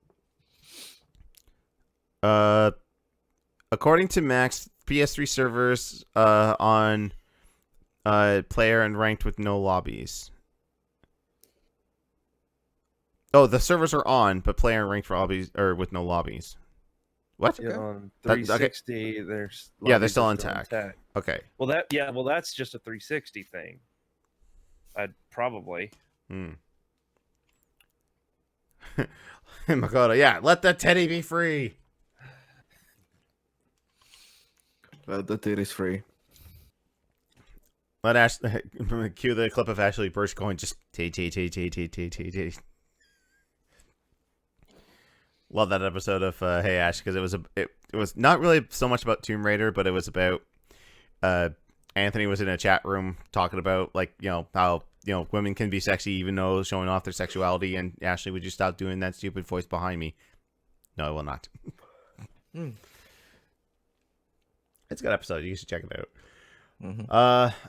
According to Max, PS3 servers on player and ranked with no lobbies. Oh, the servers are on, but player and ranked for lobbies or with no lobbies. What? Yeah, on Okay. 360, there's Yeah, they're lobbies still are intact. Okay. Well, that's just a 360 thing. I'd probably. Makoto, yeah, let the teddy be free. The titty's free. Let Ash cue the clip of Ashley Birch going just t. Love that episode of Hey Ash because it was not really so much about Tomb Raider, but it was about Anthony was in a chat room talking about like how women can be sexy even though showing off their sexuality, and Ashley, would you stop doing that stupid voice behind me? No, I will not. It's a good episode. You should check it out.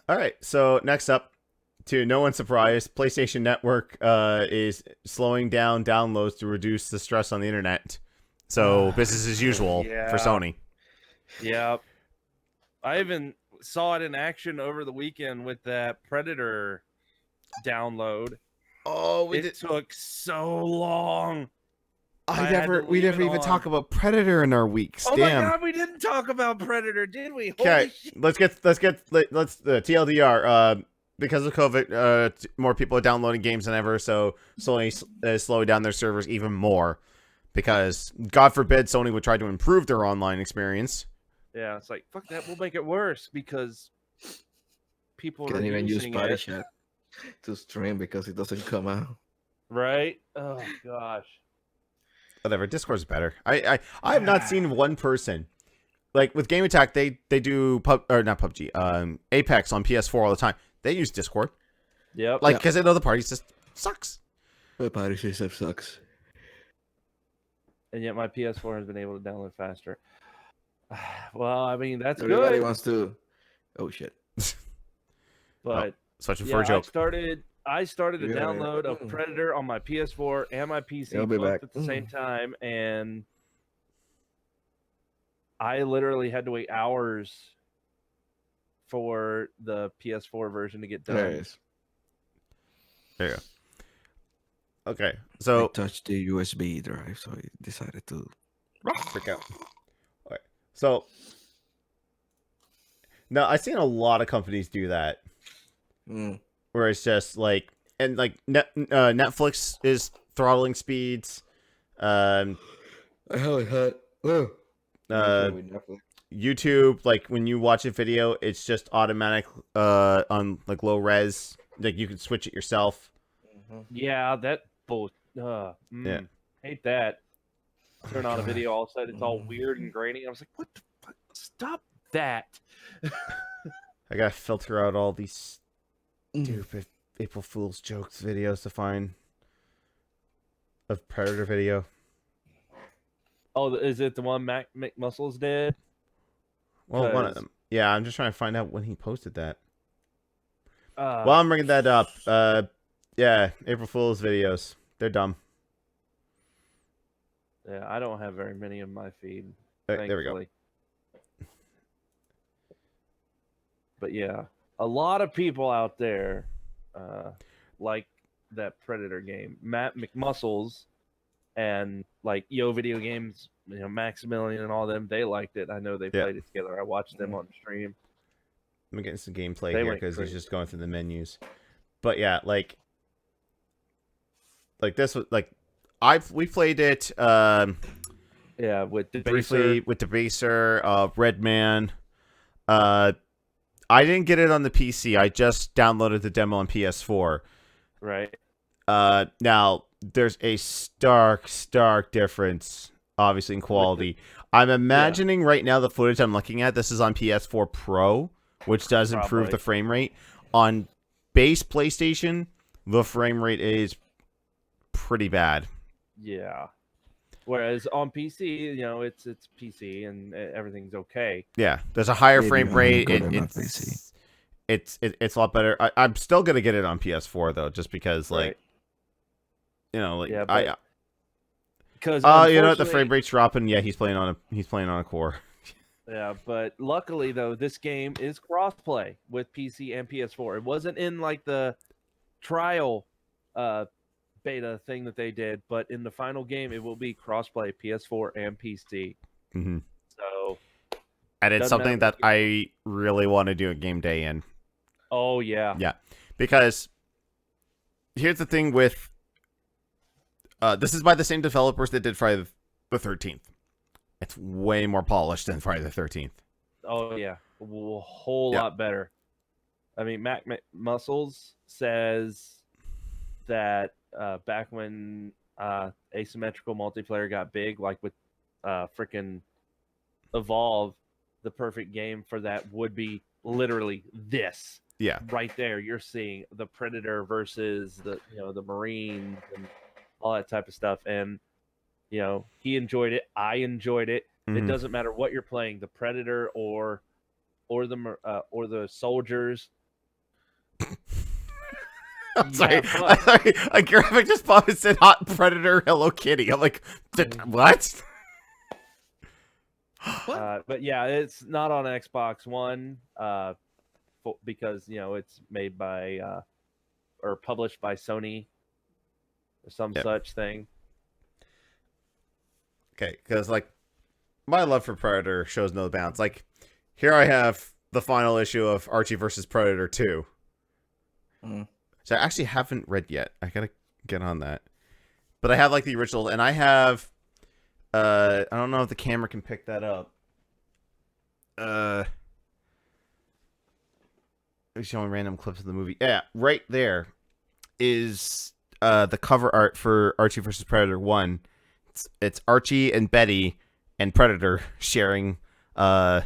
All right. So next up, to no one's surprise, PlayStation Network is slowing down downloads to reduce the stress on the internet. So business as usual for Sony. Yeah. I even saw it in action over the weekend with that Predator download. Oh, it took so long. We never even talk about Predator in our weeks. Oh Damn. my god, we didn't talk about Predator, did we? Okay, let's TLDR. Because of COVID, more people are downloading games than ever, so Sony is slowing down their servers even more. Because God forbid Sony would try to improve their online experience. Yeah, it's like fuck that. We'll make it worse because people can't even use using Party it Chat to stream because it doesn't come out. right. Oh gosh. Whatever, Discord's better. I have not seen one person like with Game Attack. They do not PUBG, Apex on PS4 all the time. They use Discord. Yep. Like because they know the party system sucks. The party system sucks. And yet my PS4 has been able to download faster. Well, I mean that's Everybody good. wants to. Oh shit! But Switching for a joke. I started a Yeah, download yeah. of Predator on my PS4 and my PC I'll be both back. at the same time, and I literally had to wait hours for the PS4 version to get done. There it is. There you go. Okay, I so touched the USB drive, so I decided to freak out. Okay, so now I've seen a lot of companies do that. Where it's just like, and like Netflix is throttling speeds. I haven't had. YouTube, like when you watch a video, it's just automatic on like low res. Like you can switch it yourself. Yeah, that bull. Yeah. Hate that. Turn on a video, all of a sudden it's all weird and grainy. I was like, what the fuck? Stop that. I gotta filter out all these stupid April Fool's jokes videos to find a Predator video. Oh, is it the one Mac McMuscles did? Well, one of 'Cause, them. Yeah, I'm just trying to find out when he posted that. Uh, While I'm bringing that up, yeah, April Fool's videos. They're dumb. yeah, I don't have very many in my feed, There we go. thankfully. But yeah, a lot of people out there like that Predator game. Matt McMuscles and like Yo Video Games, Maximilian and all them, they liked it. I know they Yeah. played it together. I watched them on stream. I'm getting some gameplay They here went because he's crazy. just going through the menus. But yeah, like this was like we played it Yeah, with briefly Debaser. with Debaser, Redman. I didn't get it on the PC. I just downloaded the demo on PS4. Right. Now there's a stark difference, obviously in quality. I'm imagining right now the footage I'm looking at. This is on PS4 Pro, which does improve Probably. the frame rate. On base PlayStation, the frame rate is pretty bad. Yeah. Whereas on PC, it's PC and everything's okay. Yeah, there's a higher Maybe frame only rate. good on PC. It's a lot better. I'm still gonna get it on PS4 though, just because Right. Yeah, but because you know what, the frame rate's dropping. Yeah, he's playing on a core. Yeah, but luckily though, this game is crossplay with PC and PS4. It wasn't in like the trial beta thing that they did, but in the final game, it will be crossplay PS4 and PC. Mm-hmm. So, And it's doesn't something matter that I really want to do a game day in. oh yeah, Yeah, because here's the thing with this is by the same developers that did Friday the 13th. It's way more polished than Friday the 13th. oh yeah, a whole lot better. I mean, Mac Muscles says that back when asymmetrical multiplayer got big, like with freaking Evolve, the perfect game for that would be literally this. Yeah. Right there, you're seeing the Predator versus the Marines and all that type of stuff, and he enjoyed it. I enjoyed it. It Mhm. doesn't matter what you're playing, the Predator or the soldiers. I'm sorry. Yeah, I'm sorry. A graphic just popped and said "Hot Predator Hello Kitty." I'm like, what? But yeah, it's not on Xbox One because it's made by or published by Sony or some such thing. Okay, because like my love for Predator shows no bounds. Like here I have the final issue of Archie versus Predator 2. So I actually haven't read yet. I gotta get on that. But I have like the original, and I have I don't know if the camera can pick that up. Showing random clips of the movie. Yeah, right there is the cover art for Archie versus Predator 1. It's Archie and Betty and Predator sharing a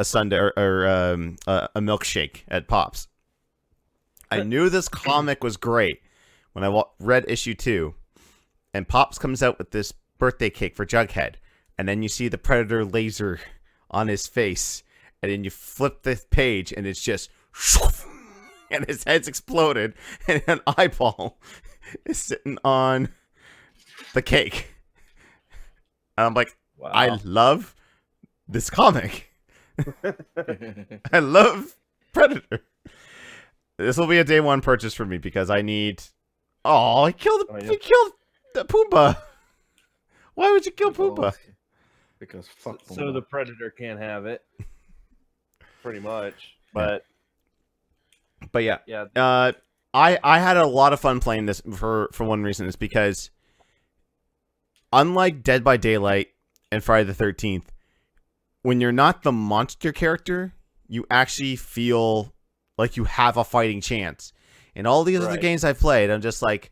sundae or a milkshake at Pops. I knew this comic was great when I read issue 2, and Pops comes out with this birthday cake for Jughead, and then you see the Predator laser on his face, and then you flip the page, and it's just and his head's exploded, and an eyeball is sitting on the cake. And I'm like, Wow. I love this comic. I love Predator. This will be a day one purchase for me because I need. Oh, he killed the Pumbaa. Why would you kill Pumbaa? Because fuck. So the Predator can't have it, pretty much. But yeah, yeah. I had a lot of fun playing this for one reason. Is because unlike Dead by Daylight and Friday the 13th, when you're not the monster character, you actually feel like you have a fighting chance. In all these other games I've played, I'm just like,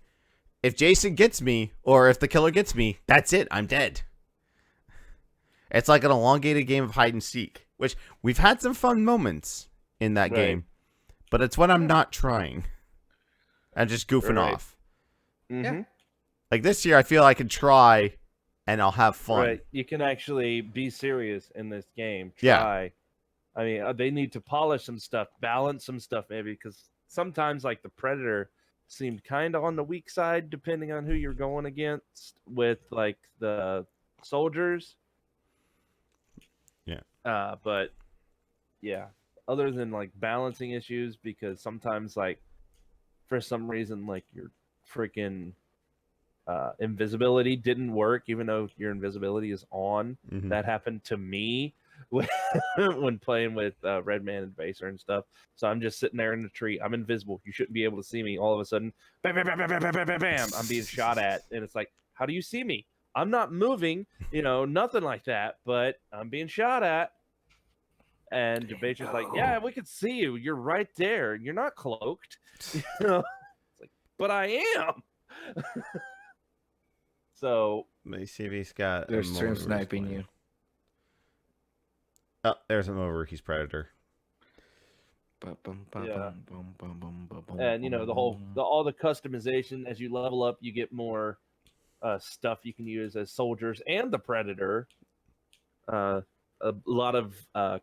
if Jason gets me, or if the killer gets me, that's it. I'm dead. It's like an elongated game of hide and seek, which we've had some fun moments in that game, but it's when I'm not trying. I'm just goofing off. Mm-hmm. Like this year, I feel I can try, and I'll have fun. Right. You can actually be serious in this game. Yeah. Try. I mean, they need to polish some stuff, balance some stuff, maybe, because sometimes like the Predator seemed kind of on the weak side, depending on who you're going against with like the soldiers. Yeah. But yeah, other than like balancing issues, because sometimes like for some reason like your freaking invisibility didn't work, even though your invisibility is on. Mhm. That happened to me when playing with Red Man and Vaser and stuff. So I'm just sitting there in the tree. I'm invisible. You shouldn't be able to see me. All of a sudden, bam, bam, bam, bam, bam, bam, bam, bam, I'm being shot at, and it's like, how do you see me? I'm not moving, nothing like that, but I'm being shot at. And Vaser's like, yeah, we can see you. You're right there. You're not cloaked. It's like, but I am. So Let me see if he's got. They're a mode stream where he's sniping playing. you. Oh, there's a mode where he's Predator. Yeah. And all the customization as you level up, you get more stuff you can use as soldiers and the Predator. A lot of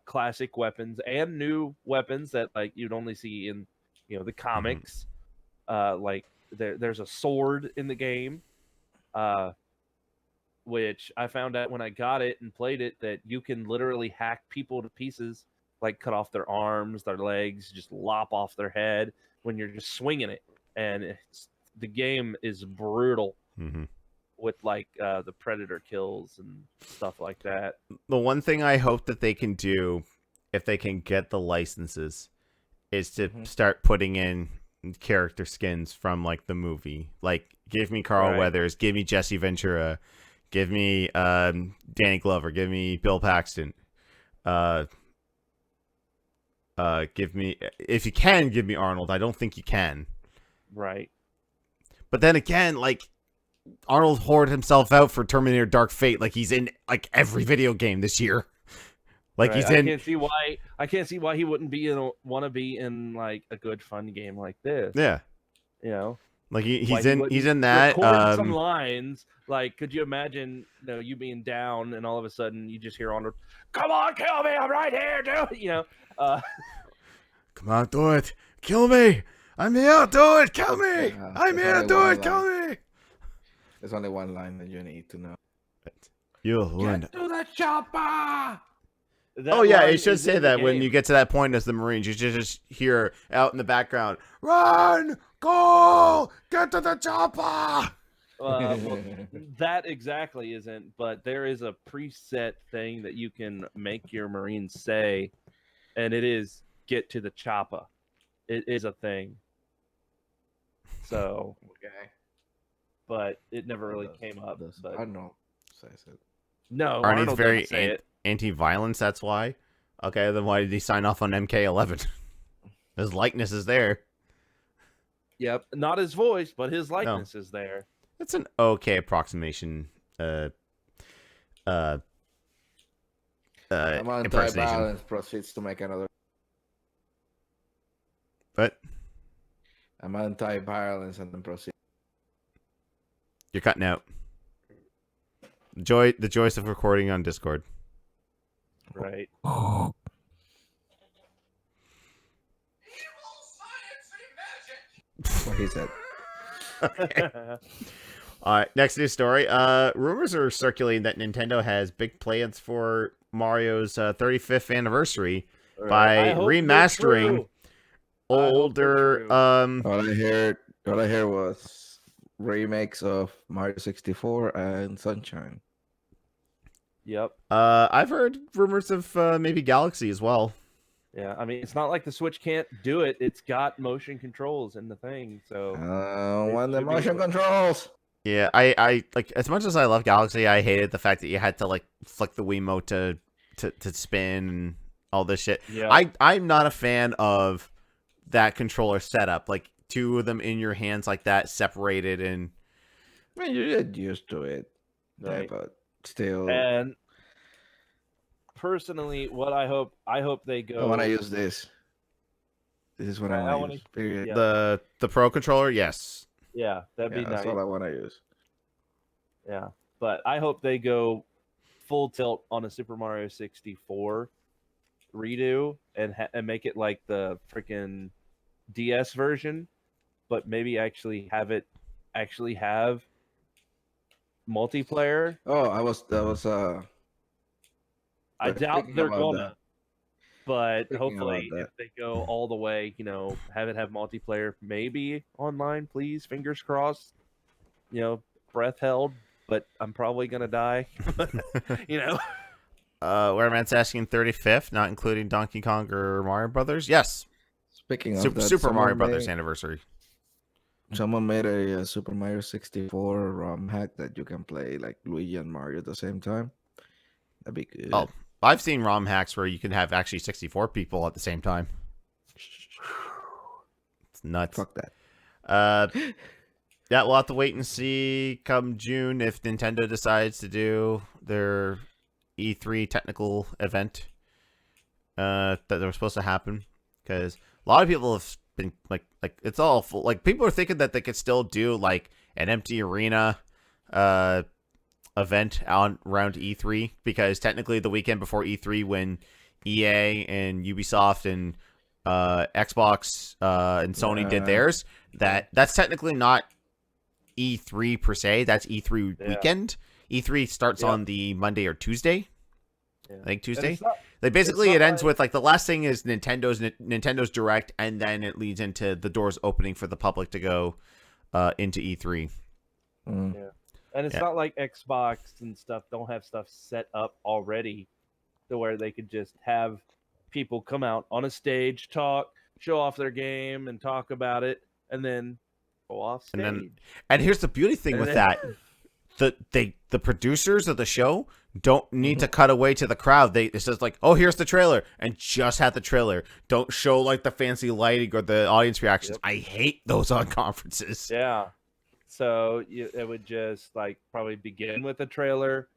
classic weapons and new weapons that like you'd only see in the comics. Like there's a sword in the game, which I found out when I got it and played it that you can literally hack people to pieces, like cut off their arms, their legs, just lop off their head when you're just swinging it. And the game is brutal Mm-hmm. with like the Predator kills and stuff like that. The one thing I hope that they can do, if they can get the licenses, is to start putting in character skins from like the movie. Like, give me Carl Right. Weathers, give me Jesse Ventura, give me Danny Glover, give me Bill Paxton. Give me, if you can, give me Arnold. I don't think you can. Right. But then again, like, Arnold hoarded himself out for Terminator Dark Fate. Like, he's in like every video game this year. Like, Right. he's in. I can't see why he wouldn't want to be in like a good fun game like this. Yeah. Like he's in that. Record some lines. Like, could you imagine, you being down and all of a sudden you just hear Arnold, "Come on, kill me! I'm right here, dude!" Come on, do it! Kill me! I'm here! Do it! Kill me! Yeah, I'm here! Do it! Kill me! There's only one line that you need to know. You'll win. Get to the chopper! Oh yeah, it should say that when you get to that point as the Marines, you should just hear out in the background, "Run! Go! Get to the chopper!" Well, that exactly isn't, but there is a preset thing that you can make your Marines say, and it is "get to the chopper." It is a thing. So, Okay. but it never really came up. But Arnold says it. no, Arnie's Arnold very doesn't say it. anti-violence. That's why. Okay, then why did he sign off on MK11? His likeness is there. Yep, not his voice, but his likeness is there. It's an okay approximation. I'm on Impersonation. anti-violence proceeds to make another. But I'm anti-violence and then proceed. you're cutting out. The joys of recording on Discord. Right. What he said. All right, next news story. Rumors are circulating that Nintendo has big plans for Mario's 35th anniversary by I hope they're remastering true. I hope they're older. true. All I heard was remakes of Mario 64 and Sunshine. Yep. I've heard rumors of maybe Galaxy as well. Yeah, I mean, it's not like the Switch can't do it. It's got motion controls in the thing, so When the should be motion able to- controls. Yeah, I like, as much as I love Galaxy, I hated the fact that you had to like flick the Wiimote to spin and all this shit. Yeah. I'm not a fan of that controller setup. Like, two of them in your hands like that, separated, and I mean, you get used to it, Right. but still, And personally, what I hope they go. I want to use this. This is what I want wanna- to use. Period. Yeah. the Pro controller, yes. Yeah, that'd be Yeah, nice. that's all I want to use. Yeah, but I hope they go full tilt on a Super Mario 64 redo and make it like the freaking DS version, but maybe actually have multiplayer. Oh, that was I doubt thinking they're about gonna, that. but Thinking about hopefully if that. they go all the way, have it have multiplayer, maybe online, please. Fingers crossed. Breath held, but I'm probably gonna die. you know. Wereman's asking 35th, not including Donkey Kong or Mario Brothers. Yes, Speaking of that, Super Mario Brothers anniversary. someone made a Super Mario 64 ROM hack that you can play like Luigi and Mario at the same time. That'd be good. Oh, I've seen ROM hacks where you can have actually 64 people at the same time. It's nuts. Fuck that. Yeah, we'll have to wait and see come June if Nintendo decides to do their E3 technical event that they were supposed to happen. Because a lot of people have been like it's all full. Like people are thinking that they could still do like an empty arena event around E3 because technically the weekend before E3 when EA and Ubisoft and Xbox and Sony did theirs, that's technically not E3 per se. That's E3 weekend. E3 starts on the Monday or Tuesday. Yeah. I think Tuesday. It Ends with like the last thing is Nintendo's Direct, and then it leads into the doors opening for the public to go into E3. Mm. Yeah. And it's not like Xbox and stuff don't have stuff set up already to where they could just have people come out on a stage, talk, show off their game, and talk about it, and then go off stage. And here's the beauty thing with that. The producers of the show don't need to cut away to the crowd. It says like, oh, here's the trailer, and just have the trailer. Don't show like the fancy lighting or the audience reactions. Yep. I hate those on conferences. Yeah. So it would just like probably begin with a trailer.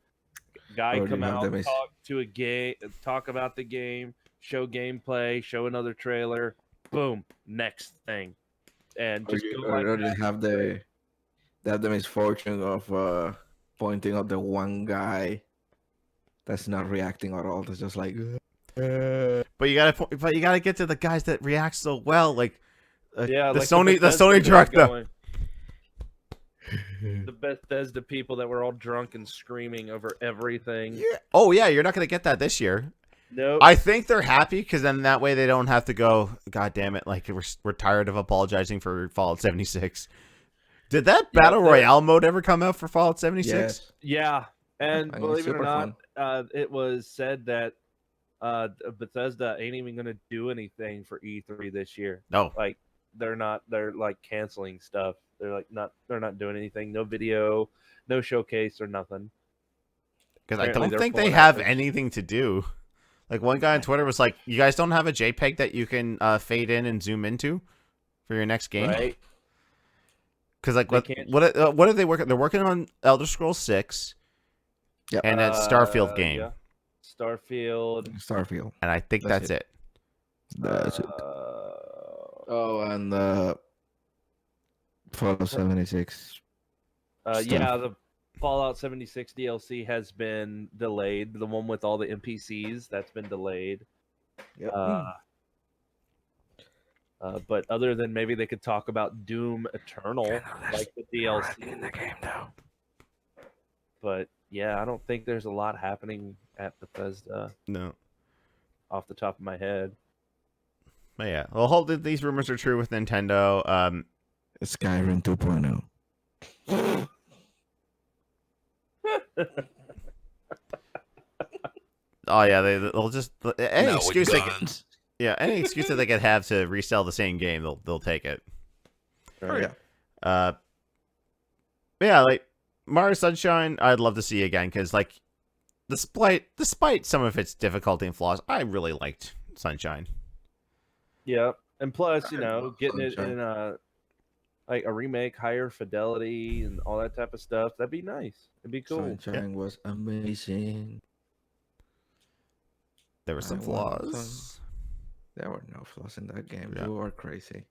Guy come out, talk to a game, talk about the game, show gameplay, show another trailer. Boom, next thing, and just go like that. They have the misfortune of pointing out the one guy that's not reacting at all. That's just like. But you gotta get to the guys that react so well, like the like Sony director. The Bethesda people that were all drunk and screaming over everything. Yeah. Oh yeah, you're not gonna get that this year. Nope. I think they're happy because then that way they don't have to go. God damn it! Like we're tired of apologizing for Fallout 76. Did that Battle Royale mode ever come out for Fallout 76? Yes. Yeah, and believe it or not, it was said that Bethesda ain't even gonna do anything for E3 this year. No, like they're like canceling stuff. They're not doing anything. No video, no showcase or nothing. Because I don't think they have anything to do. Like one guy on Twitter was like, "You guys don't have a JPEG that you can fade in and zoom into for your next game?" Right. Because like what are they working? They're working on Elder Scrolls 6. Yep. And that Starfield game. Yeah. Starfield. And I think that's it. That's it. Oh, and Fallout 76. Yeah, the Fallout 76 DLC has been delayed. The one with all the NPCs, that's been delayed. Yep. But other than maybe they could talk about Doom Eternal, like the DLC in the game now. But yeah, I don't think there's a lot happening at Bethesda. No, off the top of my head. But yeah, well, hope that these rumors are true with Nintendo. Skyrim 2.0. Oh yeah, they'll just any excuse that they could have to resell the same game, they'll take it. Right. Yeah, like Mario Sunshine, I'd love to see again because like despite some of its difficulty and flaws, I really liked Sunshine. Yeah, and plus, getting it in a remake, higher fidelity, and all that type of stuff, that'd be nice. It'd be cool. Sunshine was amazing. There were some flaws. There were no flaws in that game. Yeah. You are crazy.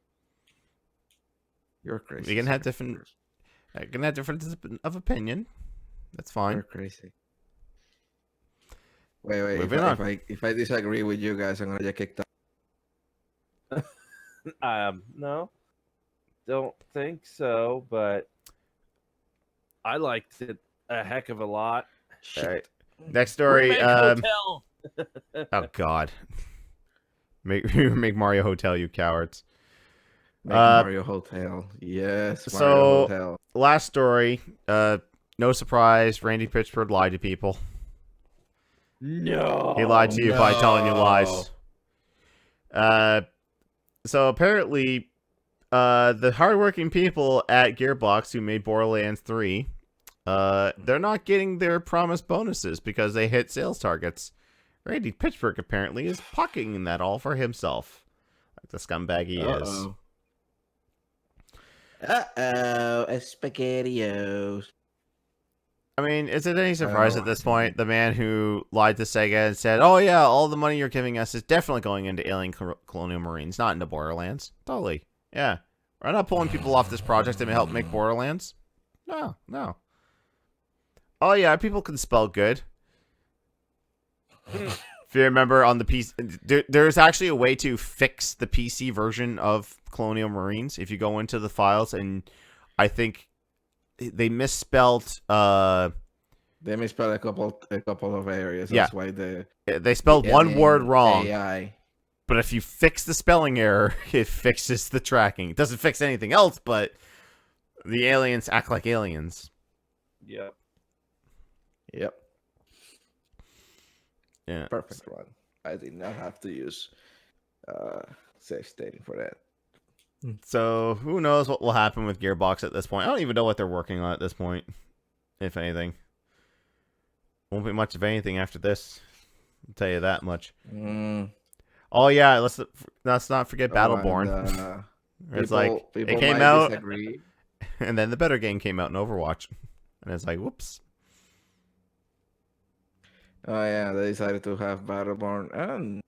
You're crazy. We can have differences of opinion. That's fine. You're crazy. Wait. Moving on. If I disagree with you guys, I'm gonna get kicked out. No, don't think so. But I liked it a heck of a lot. All right. Next story. Remake Hotel. Oh God. Make Mario Hotel, you cowards. Make Mario Hotel. Yes, Mario So Hotel. last story. No surprise. Randy Pitchford lied to people. No, He lied to you by telling you lies. So apparently, the hardworking people at Gearbox who made Borderlands 3, they're not getting their promised bonuses because they hit sales targets. Randy Pitchford apparently is pocketing that all for himself. Like the scumbag he is. SpaghettiOs. I mean, is it any surprise at this point? The man who lied to Sega and said, "Oh yeah, all the money you're giving us is definitely going into Alien Colonial Marines, not into Borderlands." Totally. Yeah. We're not pulling people off this project to help make Borderlands. No. Oh yeah, people can spell good. If you remember on the PC, there's actually a way to fix the PC version of Colonial Marines if you go into the files, and I think they misspelled. They misspelled a couple of areas. Yeah. That's why They spelled one word wrong. AI. But if you fix the spelling error, it fixes the tracking. It doesn't fix anything else, but the aliens act like aliens. Yep. Yeah. Perfect one. I did not have to use safe stating for that. So who knows what will happen with Gearbox at this point? I don't even know what they're working on at this point, if anything. Won't be much of anything after this. I'll tell you that much. Oh yeah, let's not forget Battleborn. It's like it came out, disagree. and then the better game came out in Overwatch, and it's like, whoops. Oh yeah, they decided to have Battleborn and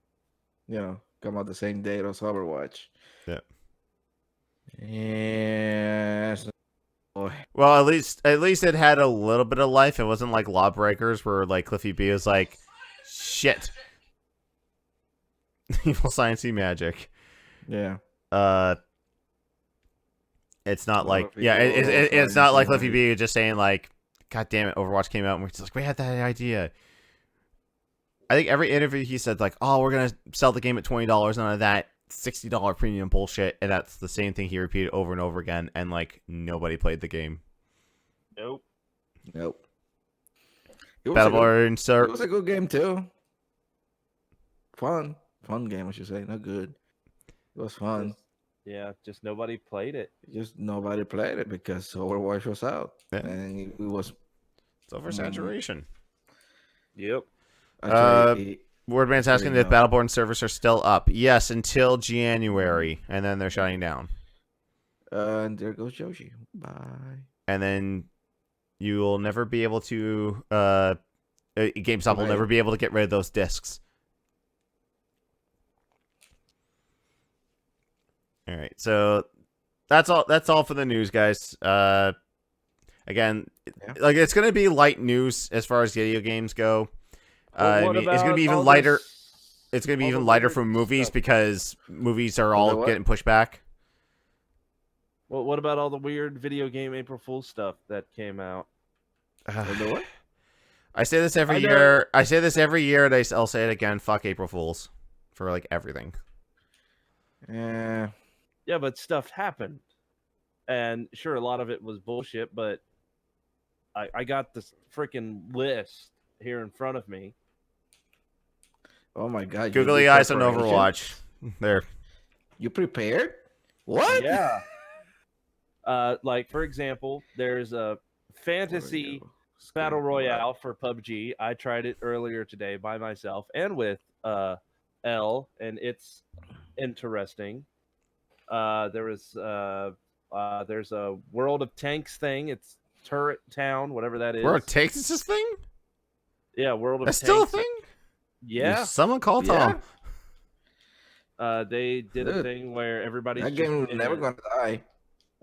come out the same date as Overwatch. Yeah. Yes. Well, at least it had a little bit of life. It wasn't like Lawbreakers, where like Cliffy B was like, "Shit, evil sciencey magic." Yeah. It's not like it's not like Cliffy B just saying like, "God damn it, Overwatch came out," and we're just like, "We had that idea." I think every interview he said like, "Oh, we're gonna sell the game at $20," none of that $60 premium bullshit, and that's the same thing he repeated over and over again, and like nobody played the game. Nope. Battleborn, It was a good game too. Fun game, I should say. Not good. It was fun. Just nobody played it. Just nobody played it because Overwatch was out, Yeah. and it was. It's oversaturation. Yep. Actually, Wordman's asking if Battleborn servers are still up. Yes, until January, and then they're shutting down. and there goes Yoshi. Bye. And then you will never be able to. GameStop will never be able to get rid of those discs. All right, so that's all for the news, guys. Again, like it's gonna be light news as far as video games go. I mean, it's gonna be even lighter. It's gonna be even lighter for movies because movies are all getting pushed back. Well, what about all the weird video game April Fool's stuff that came out? What? I say this every year. I say this every year, and I'll say it again. Fuck April Fools for like everything. Yeah. Yeah, but stuff happened, and sure, a lot of it was bullshit. But I got this freaking list here in front of me. Oh my god! Googly eyes on Overwatch. There. You prepared? What? Yeah. Like for example, there's a fantasy battle royale for PUBG. I tried it earlier today by myself and with L, and it's interesting. There's a World of Tanks thing. It's Turret Town, whatever that is. World of Tanks is this thing? Yeah, World of That's Tanks. still a thing? Yeah. Someone call Tom. They did a thing where everybody's That game is never gonna die.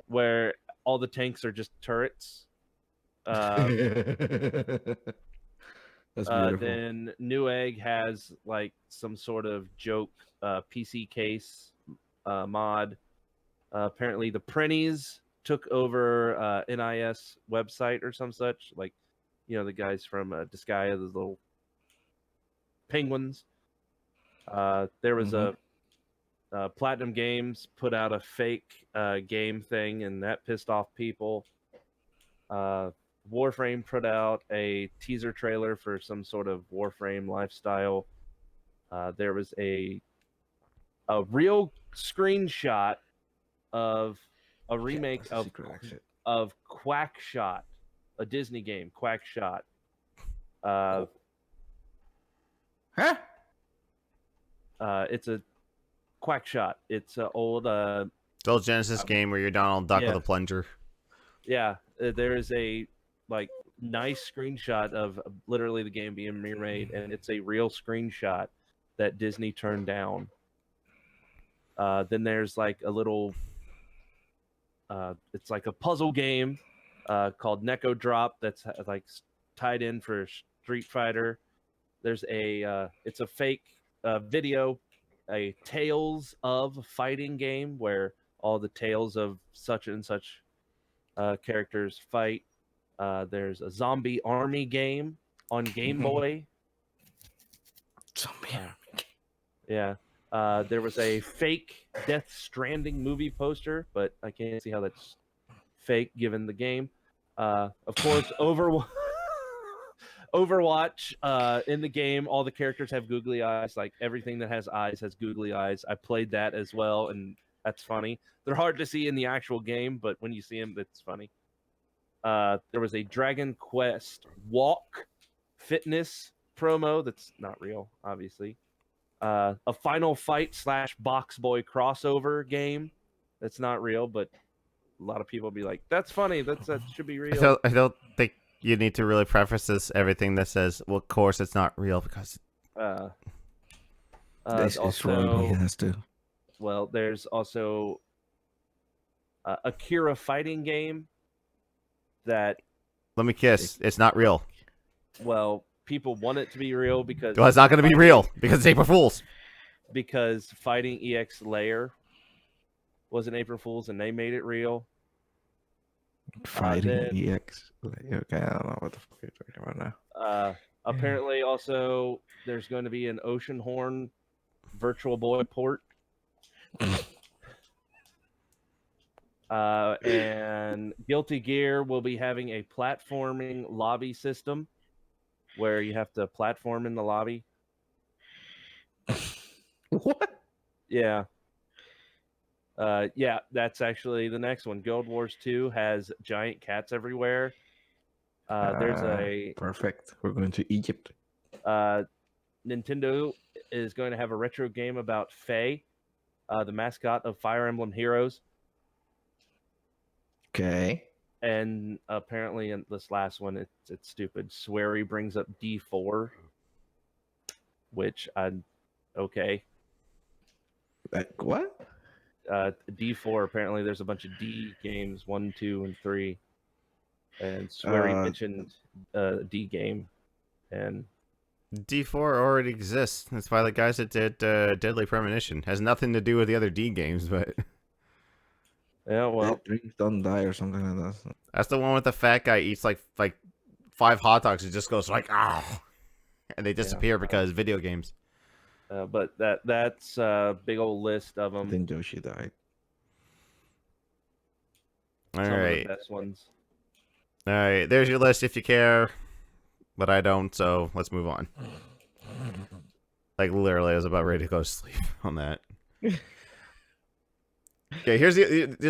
Where all the tanks are just turrets. That's That's beautiful. Then Newegg has like some sort of joke PC case mod. Apparently, the Prinnies took over NIS website or some such. Like, the guys from Disgaea, the little penguins. There was a Platinum Games put out a fake game thing, and that pissed off people. Warframe put out a teaser trailer for some sort of Warframe lifestyle. There was a real screenshot of a remake that's a secret exit. of Quackshot, a Disney game, Quackshot. Huh? It's a Quackshot. It's an old It's old Genesis game where you're Donald Duck yeah. with a plunger. Yeah, there is a nice screenshot of literally the game being remade, and it's a real screenshot that Disney turned down. Then there's like a little, it's like a puzzle game called Neko Drop that's like tied in for Street Fighter. There's it's a fake video, a Tales of fighting game where all the tales of such and such characters fight. There's a zombie army game on Game Boy. Zombie army. Yeah. There was a fake Death Stranding movie poster, but I can't see how that's fake given the game. Of course, Overwatch, in the game, all the characters have googly eyes. Like everything that has eyes has googly eyes. I played that as well, and that's funny. They're hard to see in the actual game, but when you see them, it's funny. There was a Dragon Quest Walk fitness promo that's not real, obviously. A Final Fight / Box Boy crossover game that's not real, but a lot of people be like, "That's funny. That should be real." I don't think you need to really preface this everything that says, "Well, of course it's not real," because This is wrong. He has to. Well, there's also Akira fighting game that, let me kiss. It's not real. well, people want it to be real because Well, it's not going to be real because it's April Fool's. Because Fighting EX Layer was an April Fool's and they made it real. Fighting EX. Okay, I don't know what the fuck you're talking about now. Apparently, also there's going to be an Oceanhorn Virtual Boy port. And Guilty Gear will be having a platforming lobby system where you have to platform in the lobby. What? Yeah. Yeah, that's actually the next one. Guild Wars 2 has giant cats everywhere. There's a perfect. We're going to Egypt. Nintendo is going to have a retro game about Faye, the mascot of Fire Emblem Heroes. Okay. And apparently in this last one, it's stupid. Swery brings up D4, which okay. Like what? D4. Apparently, there's a bunch of D games, 1, 2, and 3. And Swery mentioned D game, and D4 already exists. That's why the guys that did Deadly Premonition has nothing to do with the other D games, but yeah, well, Dreams Don't Die or something like that. that's the one with the fat guy eats like 5 hot dogs and just goes like ah, and they disappear because video games. But that's a big old list of them. Then Yoshi died. All Some right, of the best ones. all right. There's your list if you care, but I don't. So let's move on. Like literally, I was about ready to go to sleep on that. Okay, this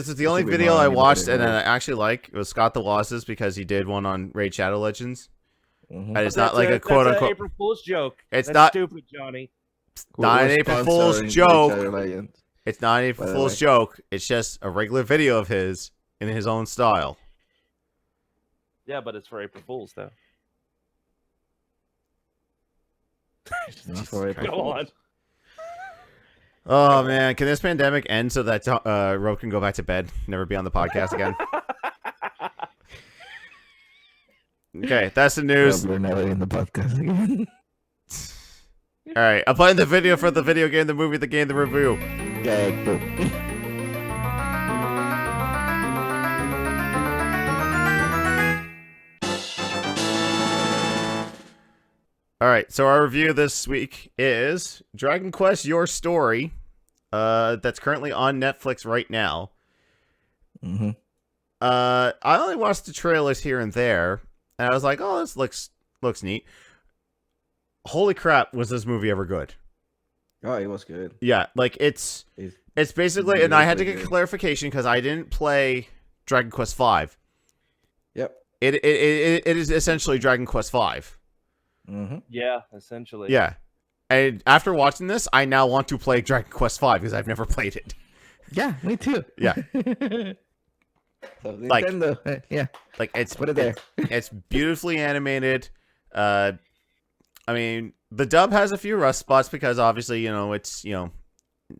is the only will be video mine, I you watched better and go. I actually like. It was Scott the Losses because he did one on Raid Shadow Legends. Mm-hmm. And it's But not like a that's quote an unquote. April Fool's joke. It's That's not- stupid, Johnny. not an April Fool's joke. It's not an April By the Fool's way. joke. It's just a regular video of his in his own style. Yeah, but it's for April Fool's though. Not for April Go Fool's. on. Oh man, can this pandemic end so that Rope can go back to bed, never be on the podcast again? Okay, that's the news. We're not in the podcast again. All right, I'm playing the video for the video game, the movie, the game, the review. Yeah, cool. All right, so our review this week is Dragon Quest: Your Story. That's currently on Netflix right now. Mm-hmm. I only watched the trailers here and there, and I was like, "Oh, this looks neat." Holy crap, was this movie ever good? Oh, it was good. Yeah, like it's basically, and I had to get clarification because I didn't play Dragon Quest V. Yep. It is essentially Dragon Quest V. Mm-hmm. Yeah, essentially. Yeah, and after watching this, I now want to play Dragon Quest V because I've never played it. Yeah, me too. Yeah. So Like- Nintendo, yeah, Like it's put it there. It's beautifully animated. I mean, the dub has a few rust spots because obviously, it's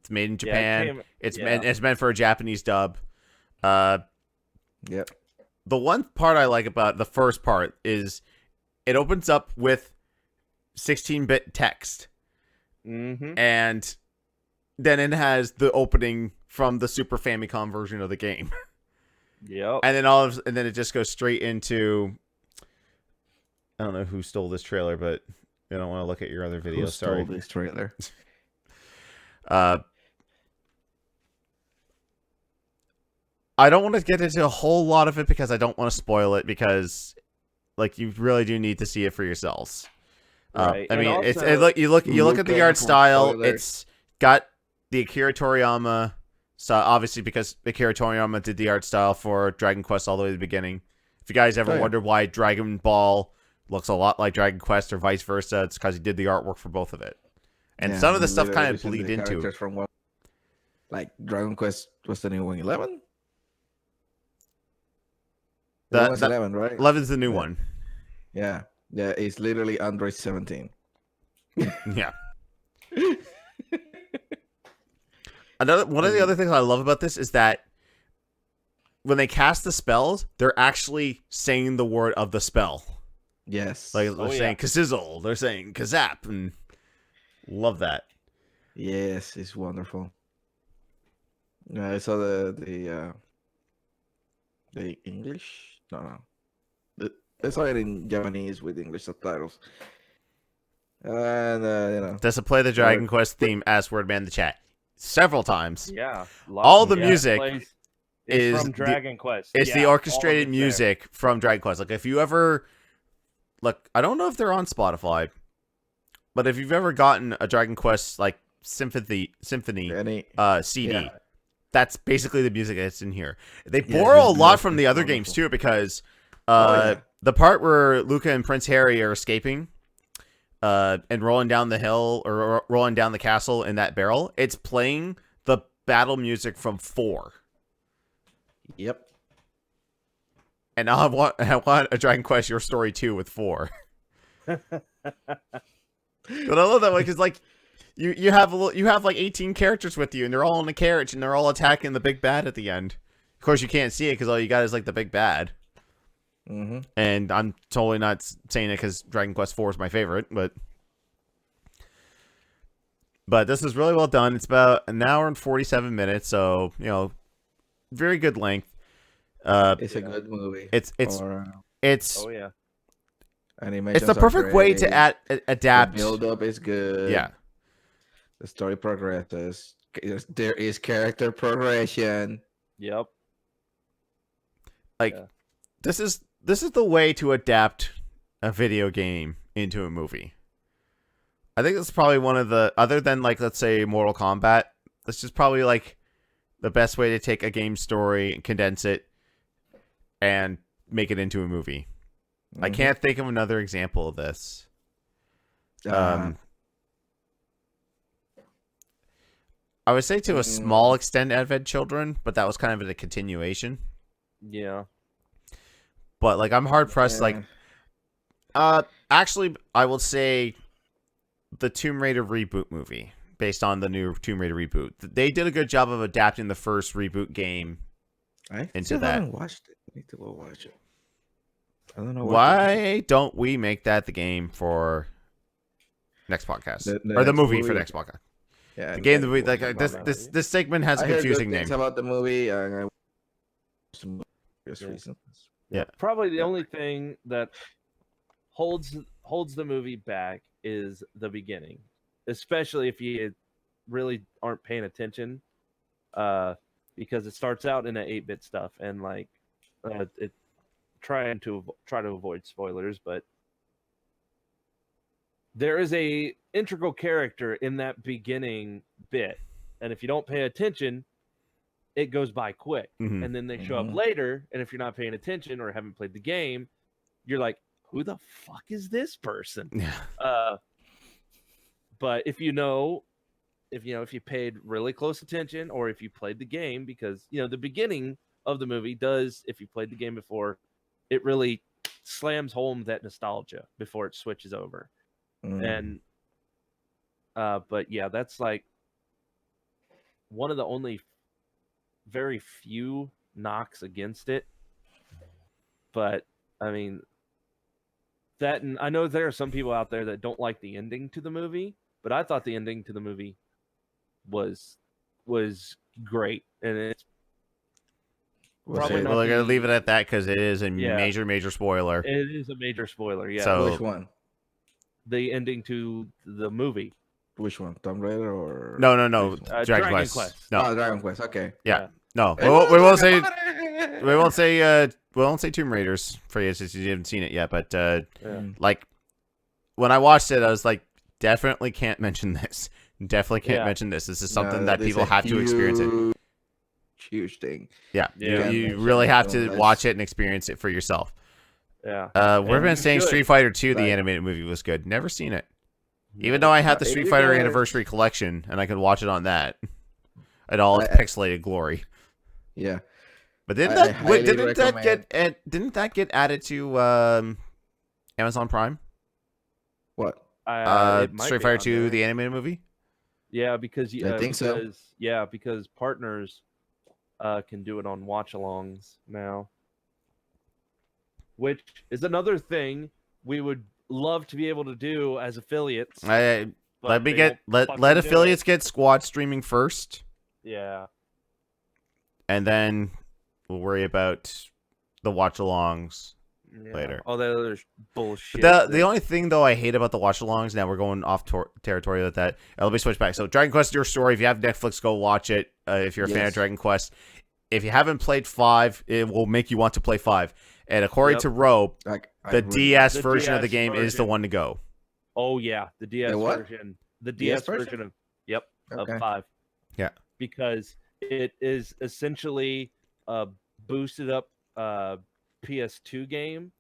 made in Japan. It's meant for a Japanese dub. Yep. The one part I like about the first part is it opens up with 16-bit text, Mm-hmm. and then it has the opening from the Super Famicom version of the game, Yep. and then it just goes straight into. I don't know who stole this trailer, but I don't want to look at your other video. Who Sorry. stole this trailer? I don't want to get into a whole lot of it because I don't want to spoil it because, like, you really do need to see it for yourselves. Right. I And mean, also- you look at the art for style. spoilers. It's got the Akira Toriyama. So obviously, because Akira Toriyama did the art style for Dragon Quest all the way to the beginning. If you guys ever Oh, yeah. wondered why Dragon Ball looks a lot like Dragon Quest or vice versa, it's because he did the artwork for both of it. And Yeah, some of the he stuff kind literally of sent bleed the into. characters from what, like Dragon Quest was the new one, 11? That was 11, right? 11's the new Yeah. one. Yeah, yeah, it's literally Android 17. Yeah. One of the other things I love about this is that when they cast the spells, they're actually saying the word of the spell. Yes. Like they're Oh, saying Kazizzle, they're saying Kazap, and love that. Yes, it's wonderful. Yeah, I saw the English. No. I saw it in Japanese with English subtitles. And Does it play the Dragon Quest theme as Wordman in the chat? Several times. Yeah. All the yeah, music plays- is it's from the- Dragon Quest. It's Yeah, the all of orchestrated it's there. music from Dragon Quest. Like if you ever look, I don't know if they're on Spotify, but if you've ever gotten a Dragon Quest like symphony any CD, yeah. that's basically the music that's in here. They Yeah, borrow a it's lot beautiful. from the other games Wonderful. too, because Oh, yeah. the part where Luca and Prince Harry are escaping and rolling down the hill or rolling down the castle in that barrel, it's playing the battle music from 4. Yep. And now I want a Dragon Quest Your Story 2 with 4. But I love that one because like you have like 18 characters with you and they're all in a carriage and they're all attacking the big bad at the end. Of course you can't see it because all you got is like the big bad. Mm-hmm. And I'm totally not saying it because Dragon Quest 4 is my favorite, but this is really well done. It's about an hour and 47 minutes, so very good length. It's a good movie. It's Oh yeah. Animations it's the are perfect way great. to adapt. The build up is good. Yeah. The story progresses. There is character progression. Yep. Like Yeah. this is the way to adapt a video game into a movie. I think that's probably one of the, other than like let's say Mortal Kombat, this is probably like the best way to take a game story and condense it and make it into a movie. I Mhm. can't think of another example of this. I would say to a small extent Advent Children, but that was kind of a continuation. Yeah. But like I'm hard pressed. yeah. Like, actually, I will say the Tomb Raider reboot movie based on the new Tomb Raider reboot. They did a good job of adapting the first reboot game. I into still that. haven't watched it. I need to go watch it. I don't know what Why don't we make that the game for next podcast or the next movie for next podcast? Yeah, The game that we next like. movie. This segment has a I heard confusing good things name. about the movie, and I watched the movie for this Yeah. reason. Yeah. Probably the Yeah. only thing that holds the movie back is the beginning, especially if you really aren't paying attention, because it starts out in an 8-bit stuff and like it try to avoid spoilers, but there is a integral character in that beginning bit, and if you don't pay attention, it goes by quick. Mhm. And then they show up later, and if you're not paying attention or haven't played the game, you're like, who the fuck is this person? Yeah. But if you paid really close attention, or if you played the game, because the beginning of the movie does, if you played the game before, it really slams home that nostalgia before it switches over. And but yeah, that's like one of the only very few knocks against it. But I mean, that, and I know there are some people out there that don't like the ending to the movie, but I thought the ending to the movie was great, and it's probably not We're gonna the- leave it at that because it is a Yeah. major spoiler. It is a major spoiler. Yeah, So- Which one? the ending to the movie. Which one? Tomb Raider or No, this one? Dragon Quest. No, Oh, Dragon Quest. Okay. no. Hey, We won't say. everybody! We won't say Tomb Raiders for you since you haven't seen it yet. But Yeah. like when I watched it, I was like, definitely can't mention this. Definitely can't Yeah. mention this. This is something No, that this people is a have to experience it. Huge thing. Yeah, Yeah. you Yeah. really have to That's- watch it and experience it for yourself. Yeah. We've And been you saying should. Street Fighter 2, the Right. animated movie, was good. Never seen it. Even though I had the It Street is Fighter good. Anniversary Collection and I could watch it on that at all its I- pixelated glory. Yeah. But didn't I that highly didn't that get added to Amazon Prime? What? It might Street be Fighter on 2, there. the animated movie? Yeah, because I think so. because partners can do it on watch-alongs now, which is another thing we would love to be able to do as affiliates. Let but me they get won't fucking let do affiliates it. get squad streaming first, Yeah, and then we'll worry about the watch-alongs. yeah. Later. All that other bullshit. The only thing though I hate about the watch-alongs, now we're going off territory with that. Let me switch back. So Dragon Quest: Your Story. If you have Netflix, go watch it. If you're a fan of Yes. Dragon Quest, if you haven't played 5, it will make you want to play 5. And according Yep. to Ro, Like the DS The version of the DS game is the version. one to go. Oh yeah, the DS The what? version. The DS version? version of Okay. of 5. Yeah. Because it is essentially a boosted up PS2 game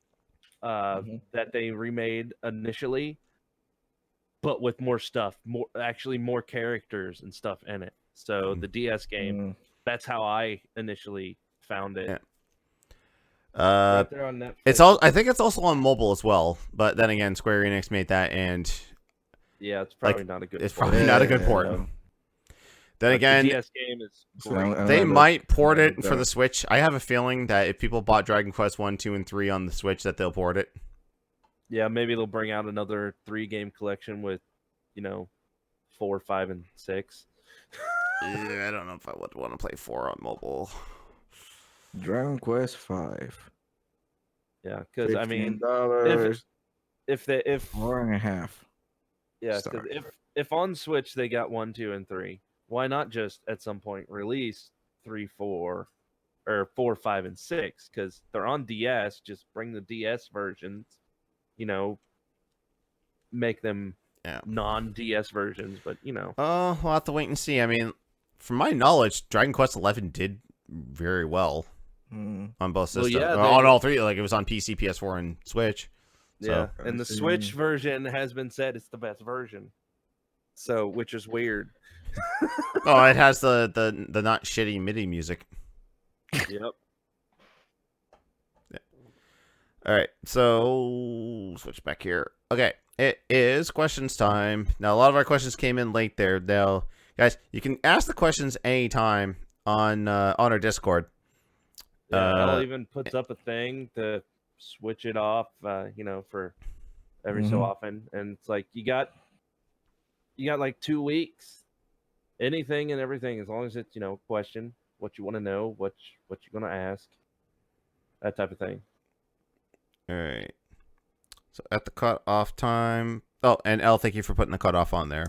Mhm. that they remade initially, but with more stuff, more characters and stuff in it. So the DS game, that's how I initially found it. Yeah. Right there on Netflix. I think it's also on mobile as well. But then again, Square Enix made that, and Yeah, it's probably not a good. it's port. probably not a good Yeah. port. So, Then but again, the DS game is So great. I'm they gonna might look- port I'm it gonna for the look. Switch. I have a feeling that if people bought Dragon Quest 1, 2, and 3 on the Switch, that they'll port it. Yeah, maybe they'll bring out another 3-game collection with, 4, 5, and 6. Yeah, I don't know if I would want to play 4 on mobile. Dragon Quest 5. Yeah, because I mean, $15, if 4.5. yeah, 'cause Sorry. if on Switch they got 1, 2, and 3, why not just at some point release 3, 4, or 4, 5, and 6? Because they're on DS. Just bring the DS versions. Make them Yeah. non-DS versions, but Oh, we'll have to wait and see. I mean, from my knowledge, Dragon Quest 11 did very well Mm. on both Well, systems. yeah, On they- all 3, like it was on PC, PS4, and Switch. yeah. So- And the I see. Switch version has been said it's the best version. So, which is weird. Oh, it has the not shitty MIDI music. Yep. All right, so switch back here. Okay, it is questions time. Now, a lot of our questions came in late there. Now, guys, you can ask the questions anytime on our Discord. Yeah, Uh, Al even puts up a thing to switch it off, for every so Mhm. often. And it's like you got like 2 weeks, anything and everything, as long as it's question what you want to know, what you're gonna ask, that type of thing. All right. So at the cutoff time. Oh, and L, thank you for putting the cutoff on there.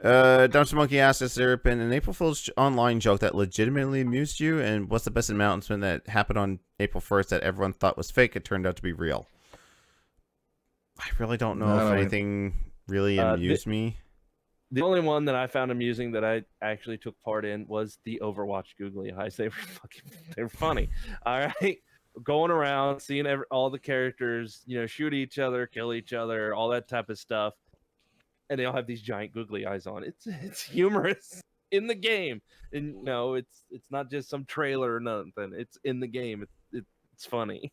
Dumpster Monkey asked, has there been an April Fool's online joke that legitimately amused you? And what's the best announcement that happened on April 1st that everyone thought was fake? It turned out to be real. I really don't know if No, anything really amused me. The only one that I found amusing that I actually took part in was the Overwatch googly eyes. They were funny. All right, going around seeing all the characters, shoot each other, kill each other, all that type of stuff, and they all have these giant googly eyes on. It's humorous in the game, and it's not just some trailer or nothing. It's in the game. It's funny.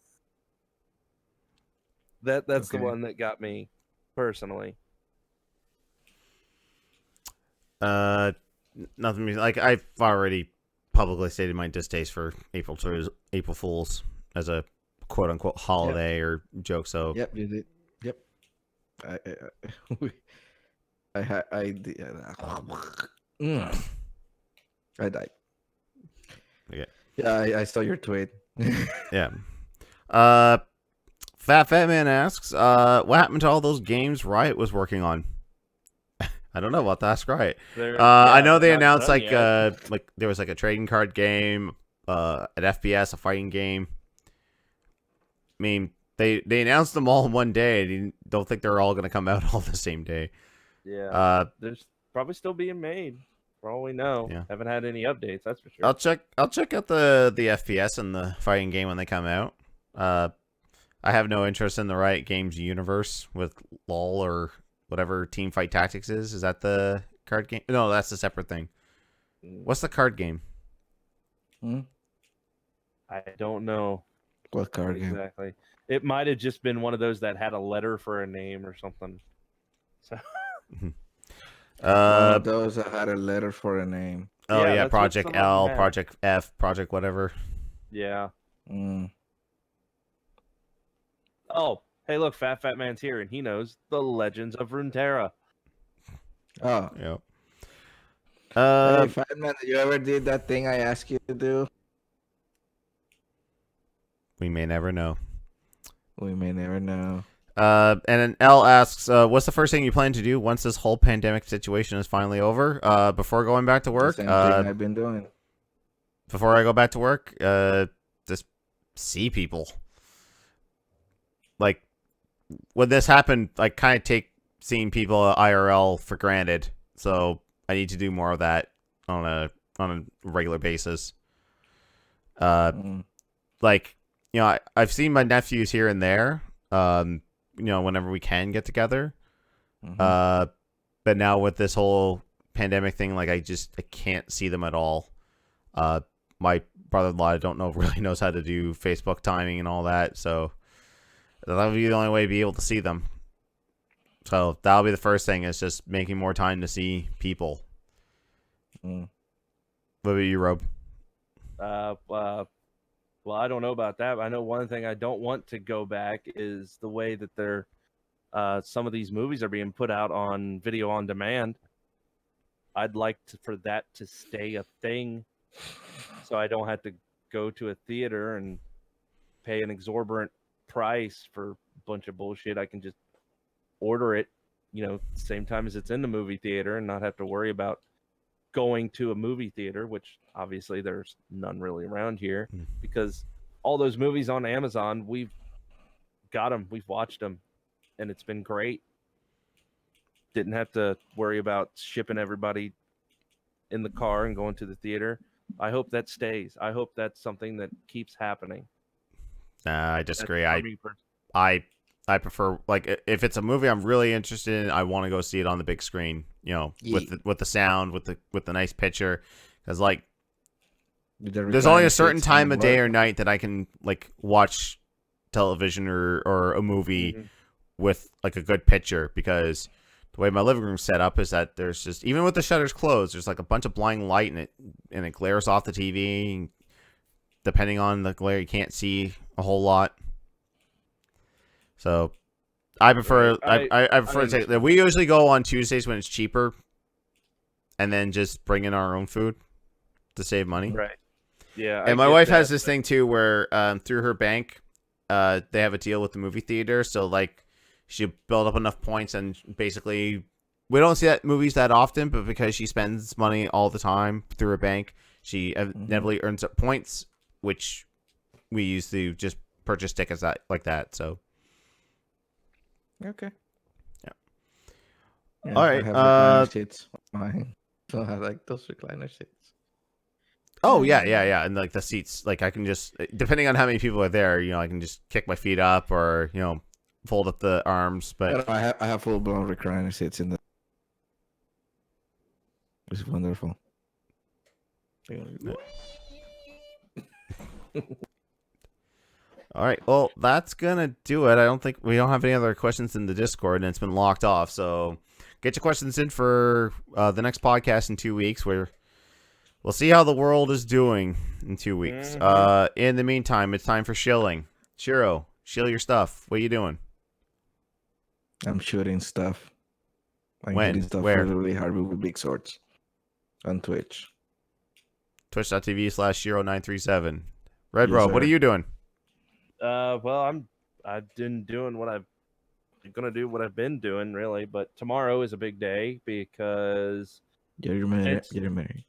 That's the Okay. one that got me personally. Nothing like I've already publicly stated my distaste for April Fools as a quote unquote holiday or joke. So Yep, you did. Yep. I did. I died. Okay. Yeah, I saw your tweet. Yeah. Fat Man asks, what happened to all those games Riot was working on? I don't know about that. Ask Riot. I know they announced like there was like a trading card game, an FPS, a fighting game. I mean, they announced them all in one day. I don't think they're all going to come out all the same day. Yeah. There's probably still being made for all we know. Yeah. Haven't had any updates, that's for sure. I'll check out the FPS and the fighting game when they come out. I have no interest in the Riot Games universe with LOL or whatever Team Fight Tactics is. Is that the card game? No, that's a separate thing. What's the card game? I don't know What card game? exactly. It might have just been one of those that had a letter for a name or something. So One of those that had a letter for a name. Oh Yeah, yeah, that's what Project some of them L, had. Project F, Project whatever. yeah. Mm. Oh, hey, look, Fat Man's here, and he knows the Legends of Runeterra. Oh. Yeah. Hey, Fat Man, you ever did that thing I asked you to do? We may never know. We may never know. And then L asks, what's the first thing you plan to do once this whole pandemic situation is finally over? Before going back to work? The same thing I've been doing. Before I go back to work, just see people. Like, when this happened, I kind of take seeing people IRL for granted. So I need to do more of that on a regular basis. Like, I've seen my nephews here and there. Whenever we can get together. But now with this whole pandemic thing, like I can't see them at all. My brother-in-law, I don't know, really knows how to do Facebook timing and all that, so that'll be the only way to be able to see them. So that'll be the first thing, is just making more time to see people. What about you, Rob? Well, I don't know about that. But I know one thing I don't want to go back is the way that they're some of these movies are being put out on video on demand. I'd like for that to stay a thing, so I don't have to go to a theater and pay an exorbitant price for a bunch of bullshit. I can just order it, same time as it's in the movie theater, and not have to worry about going to a movie theater, which obviously there's none really around here, because all those movies on Amazon, we've got them, we've watched them, and it's been great. Didn't have to worry about shipping everybody in the car and going to the theater. I hope that stays. I hope that's something that keeps happening. I disagree. I prefer, like, if it's a movie I'm really interested in, I want to go see it on the big screen, with the sound, with the nice picture, because like there's only a certain time of day or night that I can like watch television or a movie with like a good picture, because the way my living room's set up is that there's just, even with the shutters closed, there's like a bunch of blind light and it glares off the TV. depending on the glare, you can't see a whole lot. So I prefer I prefer to take. We usually go on Tuesdays when it's cheaper, and then just bring in our own food to save money. Right. Yeah. And my wife has this thing too, where through her bank, they have a deal with the movie theater. So like, she build up enough points, and basically, we don't see that movies that often, but because she spends money all the time through her bank, she inevitably earns up points, which we use to just purchase tickets like that. So. Okay. Yeah. All right. I have recliner seats. Mine. So I like those recliner seats. Oh yeah, and like the seats, like I can just, depending on how many people are there, I can just kick my feet up or fold up the arms. But I have full blown recliner seats in the. It's wonderful. All right, well, that's gonna do it. I don't think we don't have any other questions in the Discord, and it's been locked off. So get your questions in for the next podcast in 2 weeks, where we'll see how the world is doing in 2 weeks. In the meantime, it's time for shilling. Shiro, shill your stuff. What are you doing? I'm shooting stuff. I'm When? hitting stuff Where? really hard with big swords. On Twitch. Twitch.tv/Shiro937. Red Yes, Robe, what sir. are you doing? Well, I've been doing what I'm gonna do what I've been doing really, but tomorrow is a big day because You're married. It's- You're married.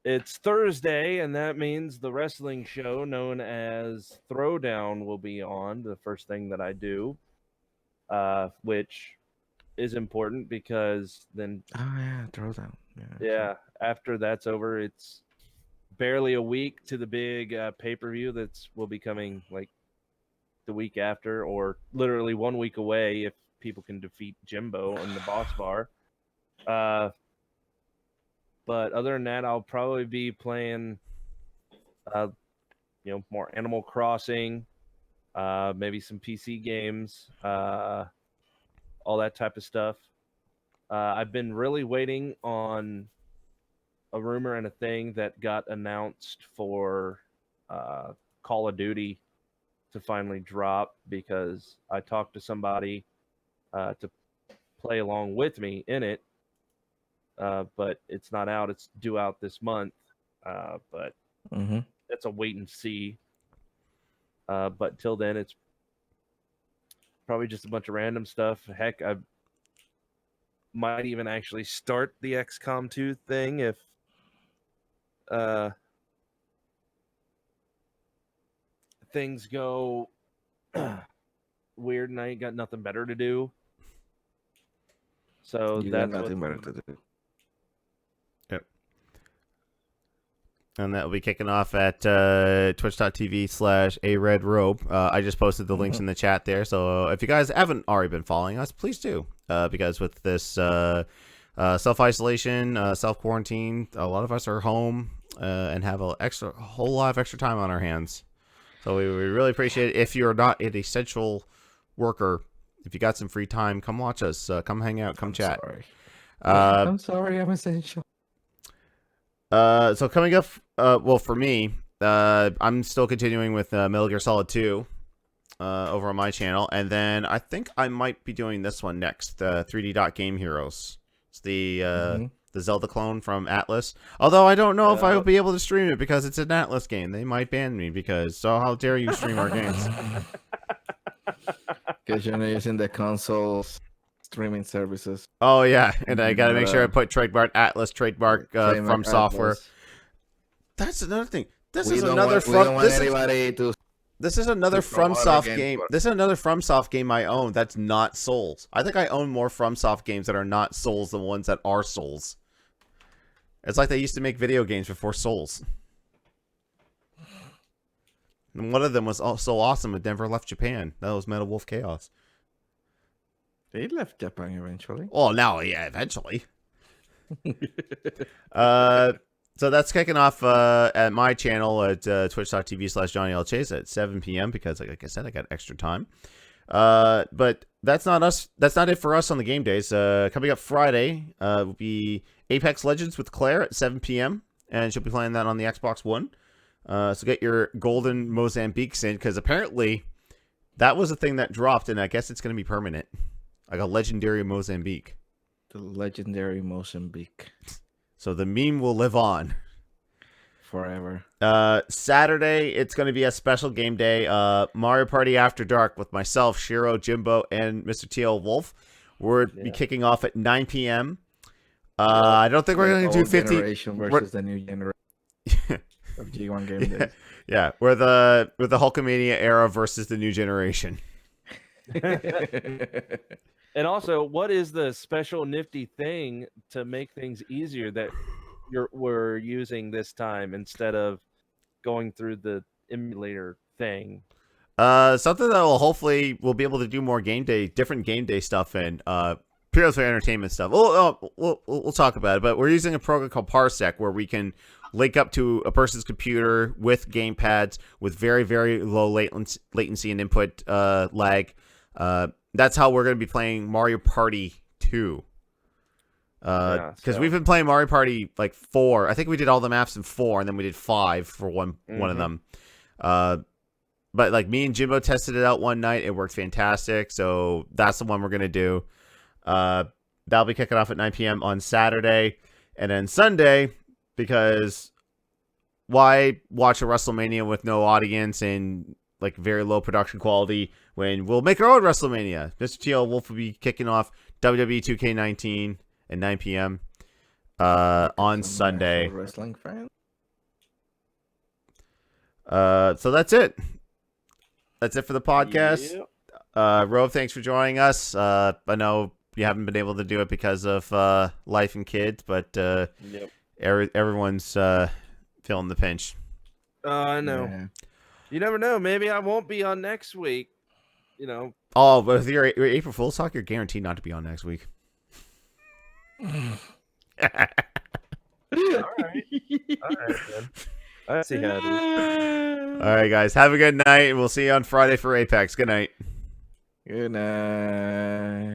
it's Thursday, and that means the wrestling show known as Throwdown will be on. The first thing that I do, which is important because then Oh yeah, throw down. yeah, after that's over, it's barely a week to the big pay-per-view that's will be coming like the week after, or literally 1 week away if people can defeat Jimbo in the boss bar. But other than that, I'll probably be playing more Animal Crossing, maybe some PC games, all that type of stuff. I've been really waiting on a rumor and a thing that got announced for Call of Duty to finally drop, because I talked to somebody to play along with me in it, but it's not out. It's due out this month, but Mm-hmm. it's a wait and see. But till then, it's probably just a bunch of random stuff. Heck, I might even actually start the XCOM 2 thing if things go weird and I ain't got nothing better to do. So You got that's nothing better to do. And that will be kicking off at twitch.tv/aredrobe. I just posted the links in the chat there. So if you guys haven't already been following us, please do. Because with this self-isolation, self-quarantine, a lot of us are home and have a whole lot of extra time on our hands. So we really appreciate it. If you're not an essential worker, if you got some free time, come watch us. Come hang out. Come chat. Sorry. Uh, I'm sorry. I'm essential. So coming up, well, for me, I'm still continuing with Metal Gear Solid 2 over on my channel, and then I think I might be doing this one next, 3D Dot Game Heroes. It's the Zelda clone from Atlas. Although I don't know if I will be able to stream it because it's an Atlas game. They might ban me so how dare you stream our games? Because you're not using the console's streaming services. Oh yeah, and I gotta make sure I put trademark Atlas, trademark from software. Atlas. That's another thing. This We is don't another want, we don't from. want This is, anybody to. this is another to promote our FromSoft games game. for- This is another FromSoft game I own. That's not Souls. I think I own more FromSoft games that are not Souls than ones that are Souls. It's like they used to make video games before Souls. And one of them was so awesome that Denver left Japan. That was Metal Wolf Chaos. They left Japan eventually. Oh, now, yeah, eventually. So that's kicking off at my channel at twitch.tv/JohnnyLChase at 7 p.m. because, like I said, I got extra time. But that's not us. That's not it for us on the game days. Coming up Friday will be Apex Legends with Claire at 7 p.m. and she'll be playing that on the Xbox One. So get your golden Mozambique sent, because apparently that was a thing that dropped, and I guess it's going to be permanent. Like a legendary Mozambique. The legendary Mozambique. So the meme will live on. Forever. Saturday, it's going to be a special game day. Mario Party After Dark with myself, Shiro, Jimbo, and Mr. T.L. Wolf. We'll be kicking off at 9 p.m. I don't think we're going to do 50 generation versus the new generation of G1 Game Days. Yeah, we're the Hulkamania era versus the new generation. And also, what is the special nifty thing to make things easier that we're using this time instead of going through the emulator thing? Something that will hopefully we'll be able to do more different game day stuff in. Purely for entertainment stuff. We'll talk about it, but we're using a program called Parsec where we can link up to a person's computer with gamepads with very, very low latency and input lag. That's how we're going to be playing Mario Party 2. Because we've been playing Mario Party like 4. I think we did all the maps in 4, and then we did 5 for one of them. But like me and Jimbo tested it out one night. It worked fantastic. So that's the one we're going to do. That'll be kicking off at 9 p.m. on Saturday. And then Sunday, because why watch a WrestleMania with no audience and like very low production quality when we'll make our own WrestleMania? Mr. TL Wolf will be kicking off WWE 2K19 at 9 p.m. On Sunday. Wrestling fan. So that's it. That's it for the podcast. Rove, thanks for joining us. I know you haven't been able to do it because of life and kids, but everyone's feeling the pinch. I know. Yeah. You never know. Maybe I won't be on next week. You know. Oh, but with your April Fool's talk, you're guaranteed not to be on next week. All right. All right, then. I see how it is. All right, guys. Have a good night, and we'll see you on Friday for Apex. Good night. Good night.